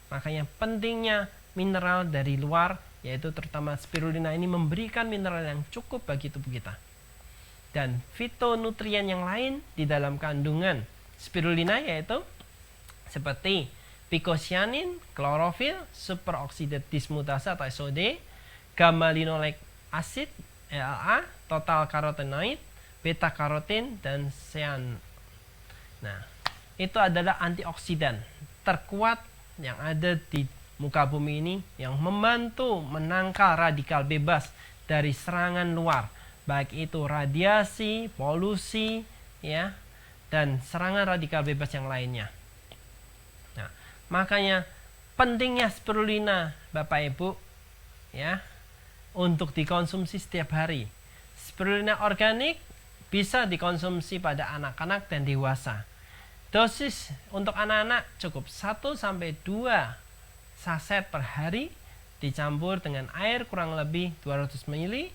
Makanya pentingnya mineral dari luar, yaitu terutama spirulina ini memberikan mineral yang cukup bagi tubuh kita. Dan fitonutrien yang lain di dalam kandungan spirulina yaitu seperti picoceanin, klorofil, superoksida dismutasa atau SOD, gamma linoleic acid ALA, total karotenoid, beta karotin, dan cyan. Nah, itu adalah antioksidan terkuat yang ada di muka bumi ini, yang membantu menangkal radikal bebas dari serangan luar, baik itu radiasi, polusi, ya, dan serangan radikal bebas yang lainnya. Nah, makanya pentingnya spirulina, Bapak Ibu, ya, untuk dikonsumsi setiap hari. Spirulina organik bisa dikonsumsi pada anak-anak dan dewasa. Dosis untuk anak-anak cukup 1-2 saset per hari, dicampur dengan air kurang lebih 200 ml,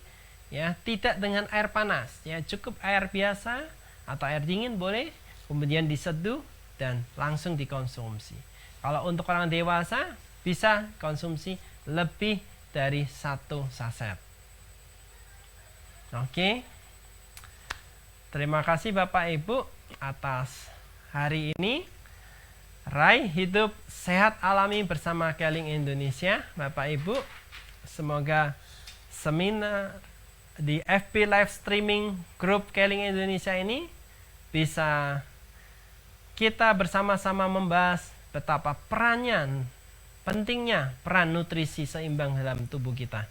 ya, tidak dengan air panas, ya, cukup air biasa atau air dingin boleh, kemudian diseduh dan langsung dikonsumsi. Kalau untuk orang dewasa bisa konsumsi lebih dari 1 saset. Oke. Terima kasih Bapak Ibu atas hari ini. Raih hidup sehat alami bersama Keling Indonesia, Bapak Ibu. Semoga seminar di FB live streaming grup Keling Indonesia ini bisa kita bersama-sama membahas betapa pentingnya peran nutrisi seimbang dalam tubuh kita.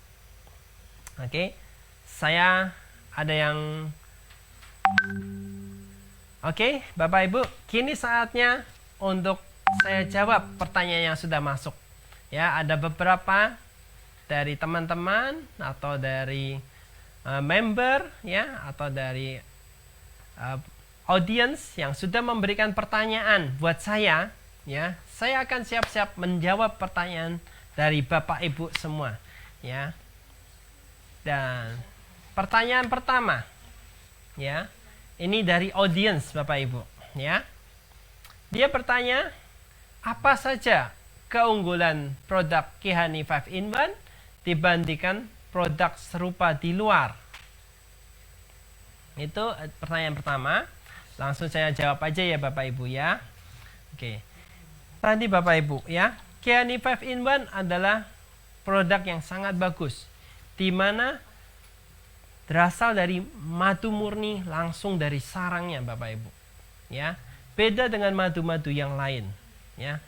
Oke, saya ada yang Oke, Bapak Ibu, kini saatnya untuk saya jawab pertanyaan yang sudah masuk. Ya, ada beberapa dari teman-teman atau dari member, ya, atau dari audiens yang sudah memberikan pertanyaan buat saya. Ya, saya akan siap-siap menjawab pertanyaan dari Bapak Ibu semua. Ya, dan pertanyaan pertama, ya. Ini dari audiens Bapak Ibu, ya. Dia bertanya, apa saja keunggulan produk Kihani 5-in-1 dibandingkan produk serupa di luar? Itu pertanyaan pertama. Langsung saya jawab aja ya Bapak Ibu, ya. Oke. Tadi Bapak Ibu, ya, Kihani 5-in-1 adalah produk yang sangat bagus, di mana berasal dari madu murni langsung dari sarangnya Bapak Ibu, ya, beda dengan madu-madu yang lain, ya.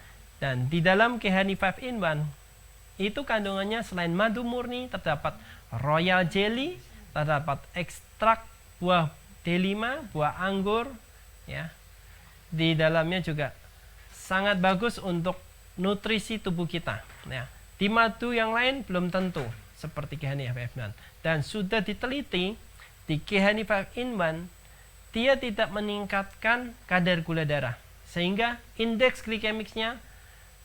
Dan di dalam Kihani 5-in-1 itu kandungannya selain madu murni terdapat royal jelly, terdapat ekstrak buah delima, buah anggur, ya. Di dalamnya juga sangat bagus untuk nutrisi tubuh kita, ya. Di madu yang lain belum tentu seperti Kihani 5-in-1. Dan sudah diteliti di Kihani 5-in-1 dia tidak meningkatkan kadar gula darah, sehingga indeks glikemiknya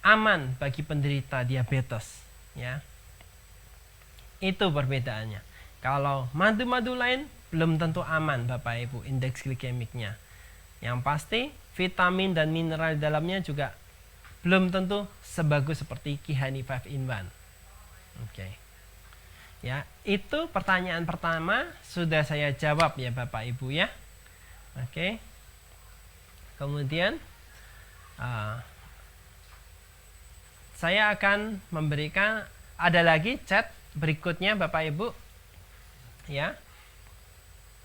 aman bagi penderita diabetes, ya. Itu perbedaannya. Kalau madu-madu lain belum tentu aman Bapak Ibu indeks glikemiknya. Yang pasti vitamin dan mineral di dalamnya juga belum tentu sebagus seperti Kihani 5-in-1. Oke. Ya, itu pertanyaan pertama sudah saya jawab ya Bapak Ibu, ya. Oke. Kemudian saya akan memberikan ada lagi chat berikutnya Bapak Ibu, ya.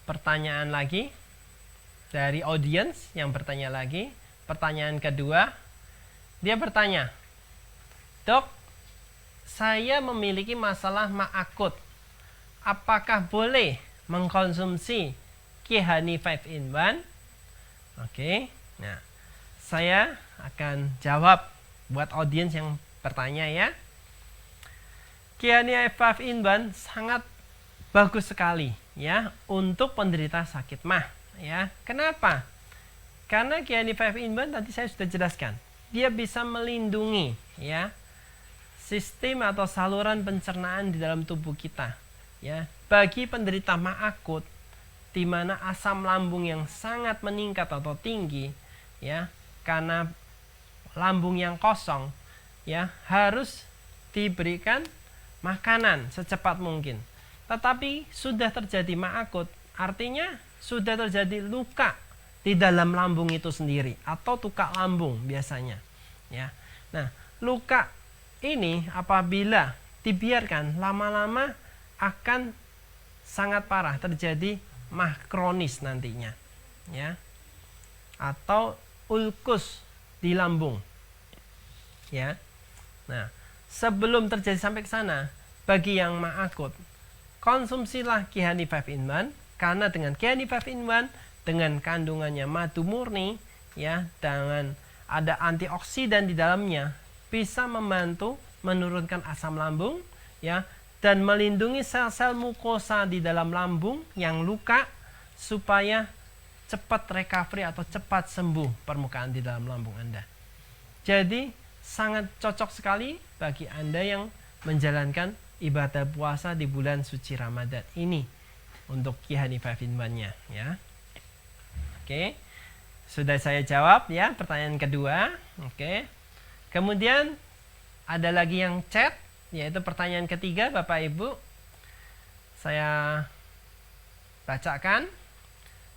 Pertanyaan lagi dari audiens yang bertanya lagi. Pertanyaan kedua, dia bertanya, "Dok, saya memiliki masalah ma akut. Apakah boleh mengkonsumsi Kihani 5-in-1?" Oke. Nah, saya akan jawab buat audiens yang bertanya ya. Kiani F5-in-1 sangat bagus sekali ya untuk penderita sakit mah ya. Kenapa? Karena Kiani 5-in-1 tadi saya sudah jelaskan. Dia bisa melindungi ya sistem atau saluran pencernaan di dalam tubuh kita ya. Bagi penderita mah akut di mana asam lambung yang sangat meningkat atau tinggi ya, karena lambung yang kosong ya, harus diberikan makanan secepat mungkin. Tetapi sudah terjadi mah akut, artinya sudah terjadi luka di dalam lambung itu sendiri atau tukak lambung biasanya ya. Nah, luka ini apabila dibiarkan lama-lama akan sangat parah, terjadi mah kronis nantinya ya, atau ulkus di lambung ya. Nah, sebelum terjadi sampai ke sana, bagi yang mah akut, konsumsilah Kihani 5-in-1, karena dengan Kihani 5-in-1 dengan kandungannya madu murni ya, dengan ada antioksidan di dalamnya, bisa membantu menurunkan asam lambung ya, dan melindungi sel-sel mukosa di dalam lambung yang luka supaya cepat recovery atau cepat sembuh permukaan di dalam lambung Anda. Jadi sangat cocok sekali bagi Anda yang menjalankan ibadah puasa di bulan suci Ramadan ini untuk Kihani 5-in-1-nya ya. Oke. Sudah saya jawab ya pertanyaan kedua. Oke. Kemudian ada lagi yang chat, yaitu pertanyaan ketiga Bapak Ibu. Saya bacakan.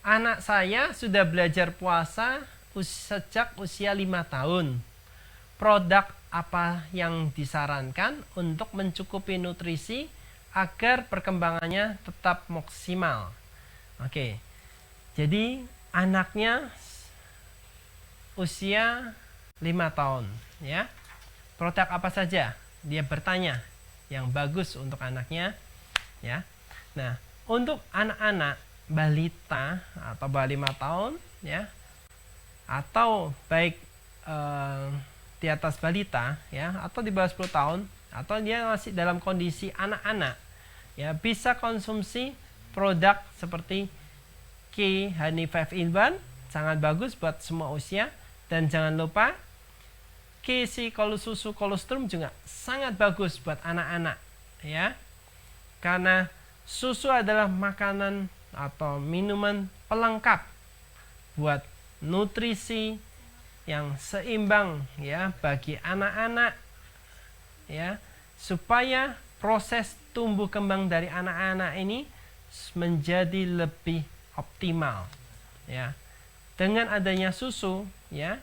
Anak saya sudah belajar puasa sejak usia 5 tahun. Produk apa yang disarankan untuk mencukupi nutrisi agar perkembangannya tetap maksimal? Oke. Jadi anaknya usia 5 tahun ya. Produk apa saja? Dia bertanya yang bagus untuk anaknya ya. Nah, untuk anak-anak balita atau bawah 5 tahun ya, atau baik di atas balita ya, atau di bawah 10 tahun, atau dia masih dalam kondisi anak-anak ya, bisa konsumsi produk seperti Kihani 5-in-1, sangat bagus buat semua usia. Dan jangan lupa Kisi susu kolostrum juga sangat bagus buat anak-anak ya, karena susu adalah makanan atau minuman pelengkap buat nutrisi yang seimbang ya bagi anak-anak ya, supaya proses tumbuh kembang dari anak-anak ini menjadi lebih optimal ya. Dengan adanya susu ya,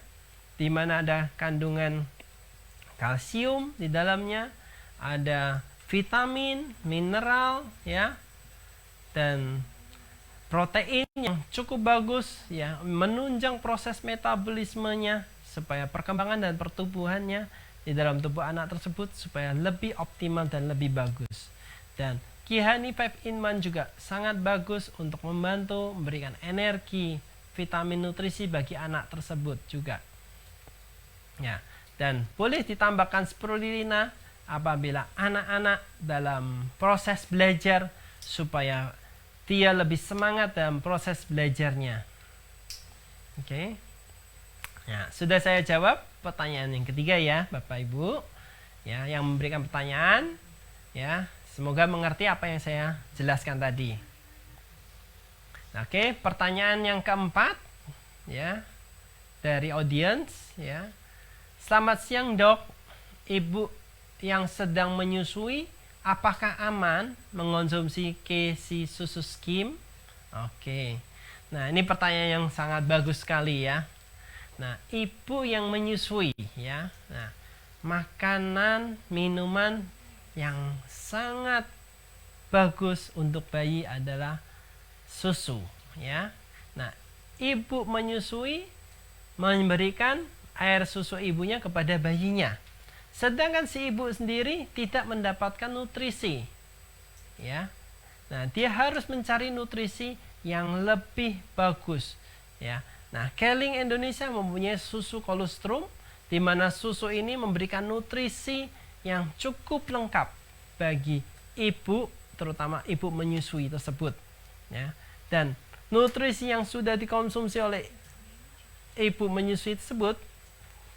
di mana ada kandungan kalsium di dalamnya, ada vitamin, mineral ya, dan protein yang cukup bagus ya, menunjang proses metabolismenya supaya perkembangan dan pertumbuhannya di dalam tubuh anak tersebut supaya lebih optimal dan lebih bagus. Dan Kihani 5-in-1 juga sangat bagus untuk membantu memberikan energi, vitamin, nutrisi bagi anak tersebut juga ya. Dan boleh ditambahkan spirulina apabila anak-anak dalam proses belajar supaya dia lebih semangat dalam proses belajarnya. Oke. Ya, sudah saya jawab pertanyaan yang ketiga ya, Bapak Ibu. Ya, yang memberikan pertanyaan ya, semoga mengerti apa yang saya jelaskan tadi. Oke, pertanyaan yang keempat ya dari audiens ya. Selamat siang, Dok. Ibu yang sedang menyusui, apakah aman mengonsumsi Kesi susu skim? Oke. Nah, ini pertanyaan yang sangat bagus sekali ya. Nah, ibu yang menyusui ya. Nah, makanan, minuman yang sangat bagus untuk bayi adalah susu ya. Nah, ibu menyusui memberikan air susu ibunya kepada bayinya, sedangkan si ibu sendiri tidak mendapatkan nutrisi ya. Nah, dia harus mencari nutrisi yang lebih bagus ya. Nah, Keling Indonesia mempunyai susu kolostrum, di mana susu ini memberikan nutrisi yang cukup lengkap bagi ibu, terutama ibu menyusui tersebut. Ya. Dan nutrisi yang sudah dikonsumsi oleh ibu menyusui tersebut,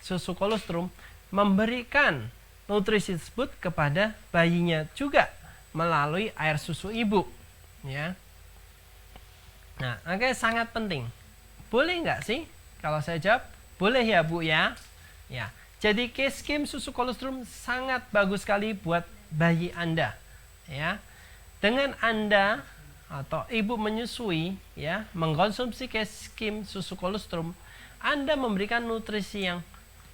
susu kolostrum, memberikan nutrisi tersebut kepada bayinya juga melalui air susu ibu. Ya. Nah, oke, sangat penting. Boleh nggak sih? Kalau saya jawab, boleh ya Bu ya. Ya, jadi K-Skim susu kolostrum sangat bagus sekali buat bayi Anda. Ya, dengan Anda atau ibu menyusui, ya, mengkonsumsi K-Skim susu kolostrum, Anda memberikan nutrisi yang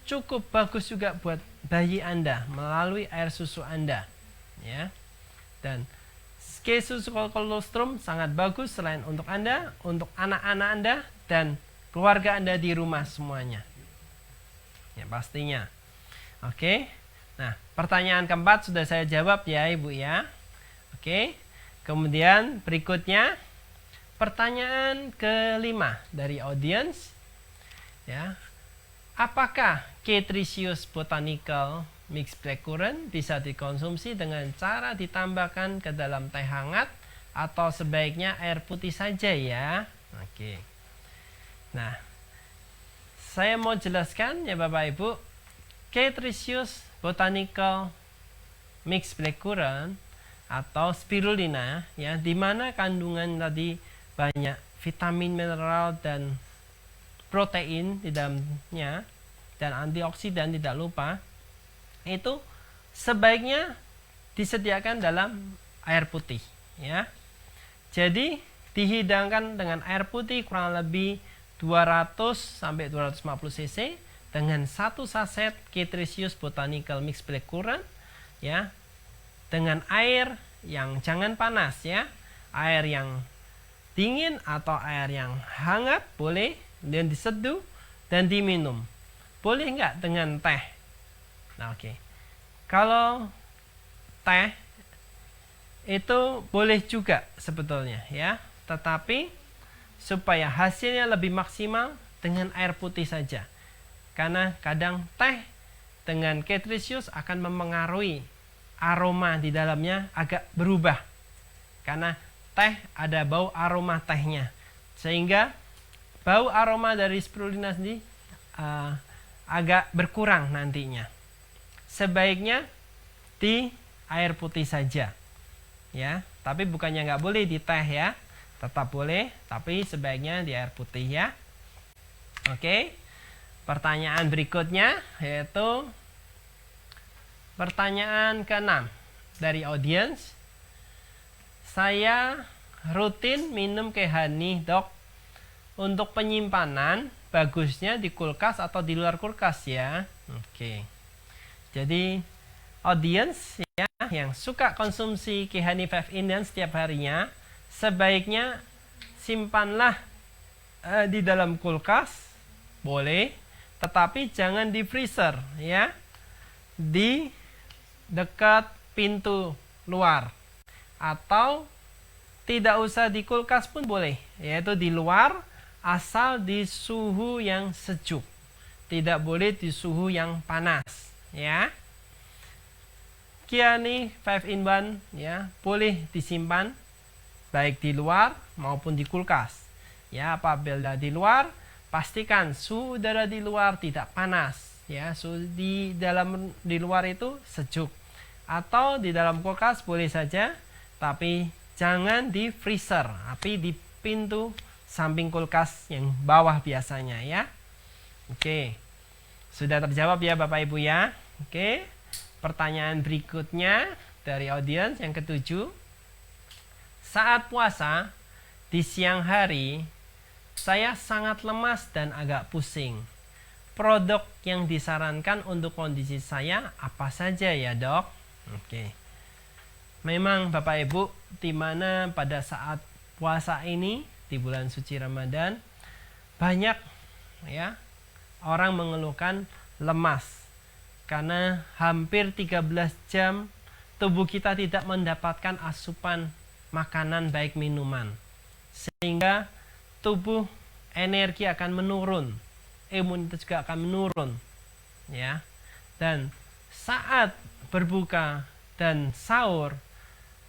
cukup bagus juga buat bayi Anda melalui air susu Anda. Ya, dan susu kolostrum sangat bagus selain untuk Anda, untuk anak-anak Anda dan keluarga Anda di rumah semuanya. Ya, pastinya. Oke. Nah, pertanyaan keempat sudah saya jawab ya, Ibu ya. Oke. Kemudian berikutnya pertanyaan kelima dari audience. Ya. Apakah K-Tricius Botanical Mixed Blackcurrant bisa dikonsumsi dengan cara ditambahkan ke dalam teh hangat atau sebaiknya air putih saja ya? Oke. Nah, saya mau jelaskan ya Bapak Ibu, K-Tricius Botanical Mixed Blackcurrant atau spirulina ya, di mana kandungan tadi banyak vitamin, mineral dan protein di dalamnya dan antioksidan tidak lupa, itu sebaiknya disediakan dalam air putih ya. Jadi dihidangkan dengan air putih kurang lebih 200 sampai 250 cc dengan 1 saset K-Tricius Botanical Mixed Blackcurrant ya, dengan air yang jangan panas ya, air yang dingin atau air yang hangat boleh, dan diseduh dan diminum. Boleh nggak dengan teh? Nah, oke. Kalau teh itu boleh juga sebetulnya ya, tetapi supaya hasilnya lebih maksimal dengan air putih saja. Karena kadang teh dengan K-Tricius akan mempengaruhi aroma di dalamnya agak berubah. Karena teh ada bau aroma tehnya. Sehingga bau aroma dari spirulina sendiri agak berkurang nantinya. Sebaiknya di air putih saja. Ya, tapi bukannya nggak boleh di teh ya. Tetap boleh, tapi sebaiknya di air putih ya. Oke. Pertanyaan berikutnya yaitu pertanyaan ke-6 dari audience. Saya rutin minum K-Honey, Dok. Untuk penyimpanan bagusnya di kulkas atau di luar kulkas ya. Oke. Jadi audience ya yang suka konsumsi K-Honey 5 in 1 setiap harinya, sebaiknya simpanlah di dalam kulkas, boleh, tetapi jangan di freezer ya, di dekat pintu luar, atau tidak usah di kulkas pun boleh, yaitu di luar asal di suhu yang sejuk, tidak boleh di suhu yang panas ya. K-Honey 5 in 1 ya, boleh disimpan baik di luar maupun di kulkas. Ya, apabila di luar, pastikan suhu udara di luar tidak panas. Ya, suhu di luar itu sejuk. Atau di dalam kulkas boleh saja, tapi jangan di freezer, tapi di pintu samping kulkas yang bawah biasanya ya. Oke, sudah terjawab ya Bapak Ibu ya. Oke, pertanyaan berikutnya dari audiens yang ke-7. Saat puasa, di siang hari, saya sangat lemas dan agak pusing. Produk yang disarankan untuk kondisi saya apa saja ya Dok? Oke. Memang Bapak Ibu, di mana pada saat puasa ini, di bulan suci Ramadan, banyak ya orang mengeluhkan lemas. Karena hampir 13 jam tubuh kita tidak mendapatkan asupan makanan baik minuman, sehingga tubuh energi akan menurun, imunitas juga akan menurun, ya. Dan saat berbuka dan sahur,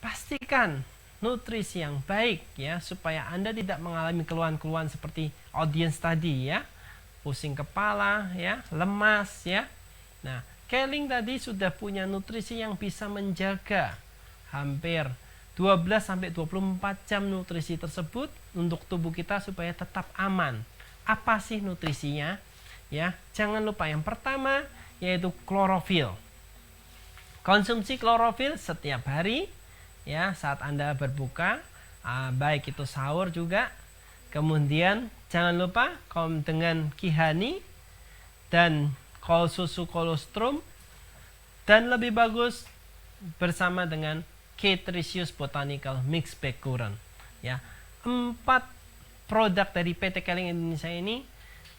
pastikan nutrisi yang baik, ya, supaya Anda tidak mengalami keluhan-keluhan seperti audiens tadi, ya, pusing kepala, ya, lemas, ya. Nah, Keling tadi sudah punya nutrisi yang bisa menjaga hampir 12-24 jam nutrisi tersebut untuk tubuh kita supaya tetap aman. Apa sih nutrisinya? Ya, jangan lupa yang pertama yaitu klorofil. Konsumsi klorofil setiap hari, ya, saat Anda berbuka, baik itu sahur juga. Kemudian jangan lupa dengan kihani dan susu kolostrum, dan lebih bagus bersama dengan K-Tricius Botanical Mix Bag Current, ya. 4 produk dari PT Keling Indonesia ini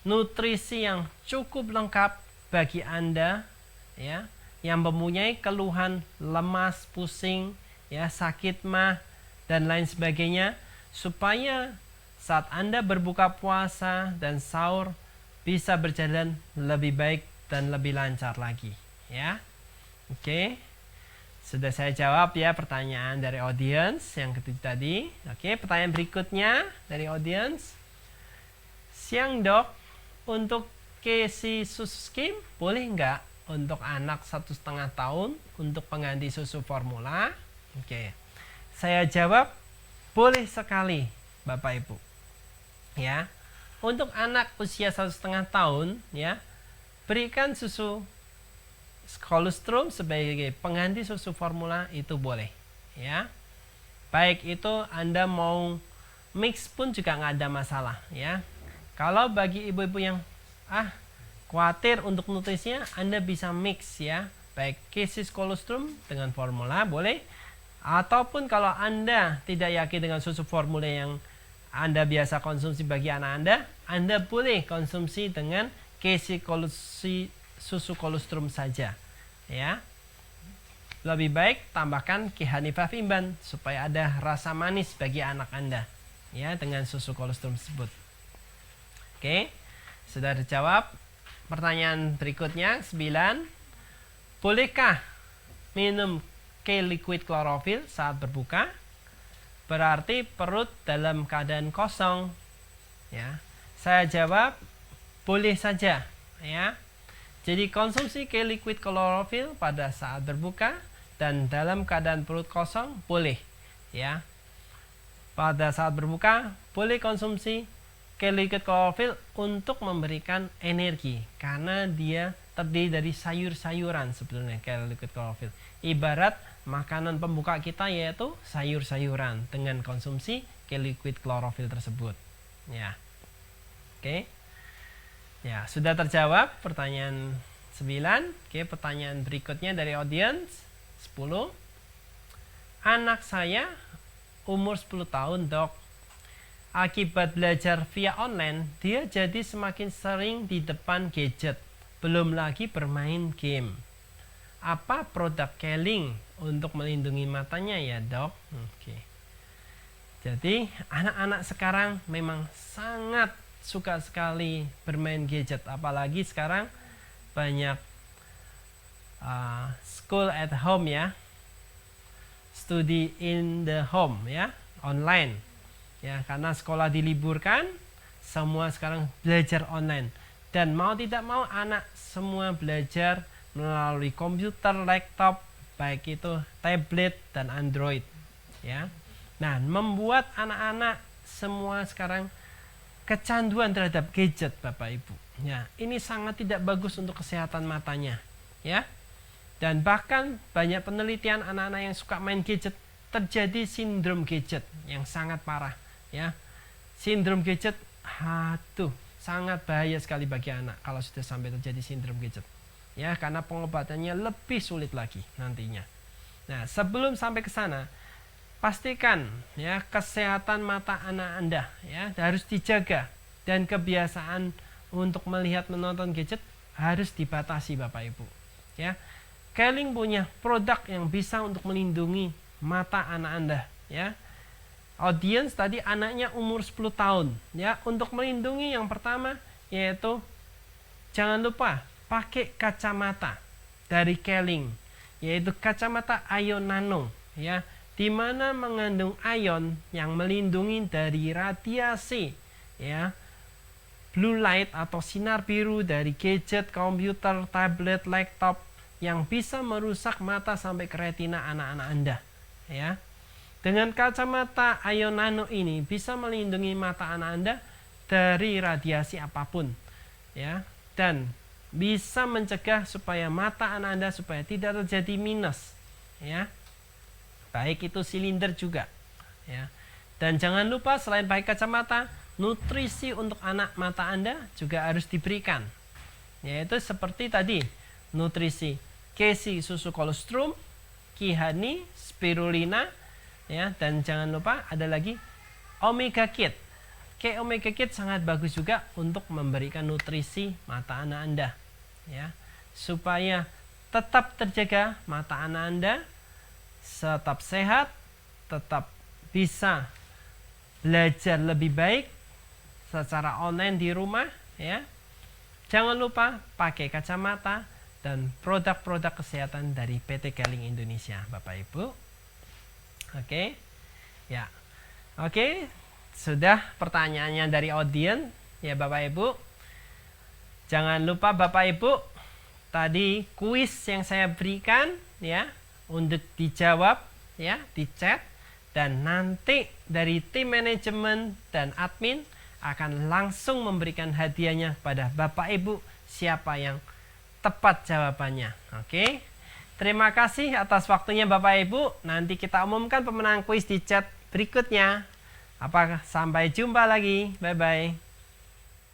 nutrisi yang cukup lengkap bagi Anda, ya, yang mempunyai keluhan lemas, pusing, ya, sakit mah dan lain sebagainya, supaya saat Anda berbuka puasa dan sahur bisa berjalan lebih baik dan lebih lancar lagi, ya. Oke. Sudah saya jawab, ya, pertanyaan dari audiens yang ketiga tadi. Oke, pertanyaan berikutnya dari audiens. Siang dok, untuk KC susu skim boleh nggak untuk anak 1,5 tahun untuk pengganti susu formula? Oke, saya jawab boleh sekali Bapak Ibu, ya. Untuk anak usia 1,5 tahun, ya, berikan susu kolostrum sebagai pengganti susu formula itu boleh, ya. Baik itu Anda mau mix pun juga nggak ada masalah, ya. Kalau bagi ibu-ibu yang khawatir untuk nutrisinya, Anda bisa mix, ya, baik kesis kolostrum dengan formula boleh, ataupun kalau Anda tidak yakin dengan susu formula yang Anda biasa konsumsi bagi anak Anda boleh konsumsi dengan susu kolostrum saja, ya. Lebih baik tambahkan K-Hanifavimban supaya ada rasa manis bagi anak Anda, ya, dengan susu kolostrum tersebut. Oke, sudah dijawab. Pertanyaan berikutnya 9. Bolehkah minum K-liquid klorofil saat berbuka? Berarti perut dalam keadaan kosong, ya. Saya jawab boleh saja, ya. Jadi konsumsi K-liquid klorofil pada saat berbuka dan dalam keadaan perut kosong boleh, ya. Pada saat berbuka boleh konsumsi K-liquid klorofil untuk memberikan energi, karena dia terdiri dari sayur-sayuran sebetulnya. K-liquid klorofil ibarat makanan pembuka kita, yaitu sayur-sayuran dengan konsumsi K-liquid klorofil tersebut, ya. Oke. Ya, sudah terjawab pertanyaan 9. Oke, pertanyaan berikutnya dari audiens 10. Anak saya umur 10 tahun, dok. Akibat belajar via online, dia jadi semakin sering di depan gadget, belum lagi bermain game. Apa produk Keling untuk melindungi matanya ya, dok? Oke. Jadi, anak-anak sekarang memang sangat suka sekali bermain gadget, apalagi sekarang banyak school at home, ya, study in the home, ya, online, ya, karena sekolah diliburkan, semua sekarang belajar online, dan mau tidak mau anak semua belajar melalui komputer, laptop, baik itu tablet dan Android, ya. Nah, membuat anak-anak semua sekarang kecanduan terhadap gadget, Bapak Ibu. Ya, ini sangat tidak bagus untuk kesehatan matanya, ya. Dan bahkan banyak penelitian anak-anak yang suka main gadget terjadi sindrom gadget yang sangat parah, ya. Sindrom gadget, sangat bahaya sekali bagi anak kalau sudah sampai terjadi sindrom gadget, ya, karena pengobatannya lebih sulit lagi nantinya. Nah, sebelum sampai ke sana, pastikan, ya, kesehatan mata anak Anda, ya, harus dijaga, dan kebiasaan untuk melihat menonton gadget harus dibatasi, Bapak Ibu, ya. Keling punya produk yang bisa untuk melindungi mata anak Anda, ya. audience tadi anaknya umur 10 tahun. Ya, untuk melindungi yang pertama yaitu jangan lupa pakai kacamata dari Keling, yaitu kacamata ion nano, ya, di mana mengandung ion yang melindungi dari radiasi, ya, blue light atau sinar biru dari gadget, komputer, tablet, laptop yang bisa merusak mata sampai ke retina anak-anak Anda, ya. Dengan kacamata ion nano ini bisa melindungi mata anak Anda dari radiasi apapun, ya, dan bisa mencegah supaya mata anak Anda supaya tidak terjadi minus, ya. Baik itu silinder juga, ya. Dan jangan lupa selain pakai kacamata, nutrisi untuk anak mata Anda juga harus diberikan, yaitu seperti tadi nutrisi Kesi susu kolostrum, Kihani, spirulina, ya, dan jangan lupa ada lagi Omega Kit. Omega Kit sangat bagus juga untuk memberikan nutrisi mata anak Anda, ya, supaya tetap terjaga mata anak Anda, tetap sehat, tetap bisa belajar lebih baik secara online di rumah, ya. Jangan lupa pakai kacamata dan produk-produk kesehatan dari PT Keling Indonesia, Bapak Ibu. Oke. Ya. Oke, sudah pertanyaannya dari audiens, ya Bapak Ibu. Jangan lupa Bapak Ibu, tadi kuis yang saya berikan, ya, untuk dijawab, ya, di chat, dan nanti dari tim manajemen dan admin akan langsung memberikan hadiahnya pada Bapak Ibu siapa yang tepat jawabannya. Oke. Terima kasih atas waktunya Bapak Ibu. Nanti kita umumkan pemenang kuis di chat berikutnya. Sampai jumpa lagi. Bye bye.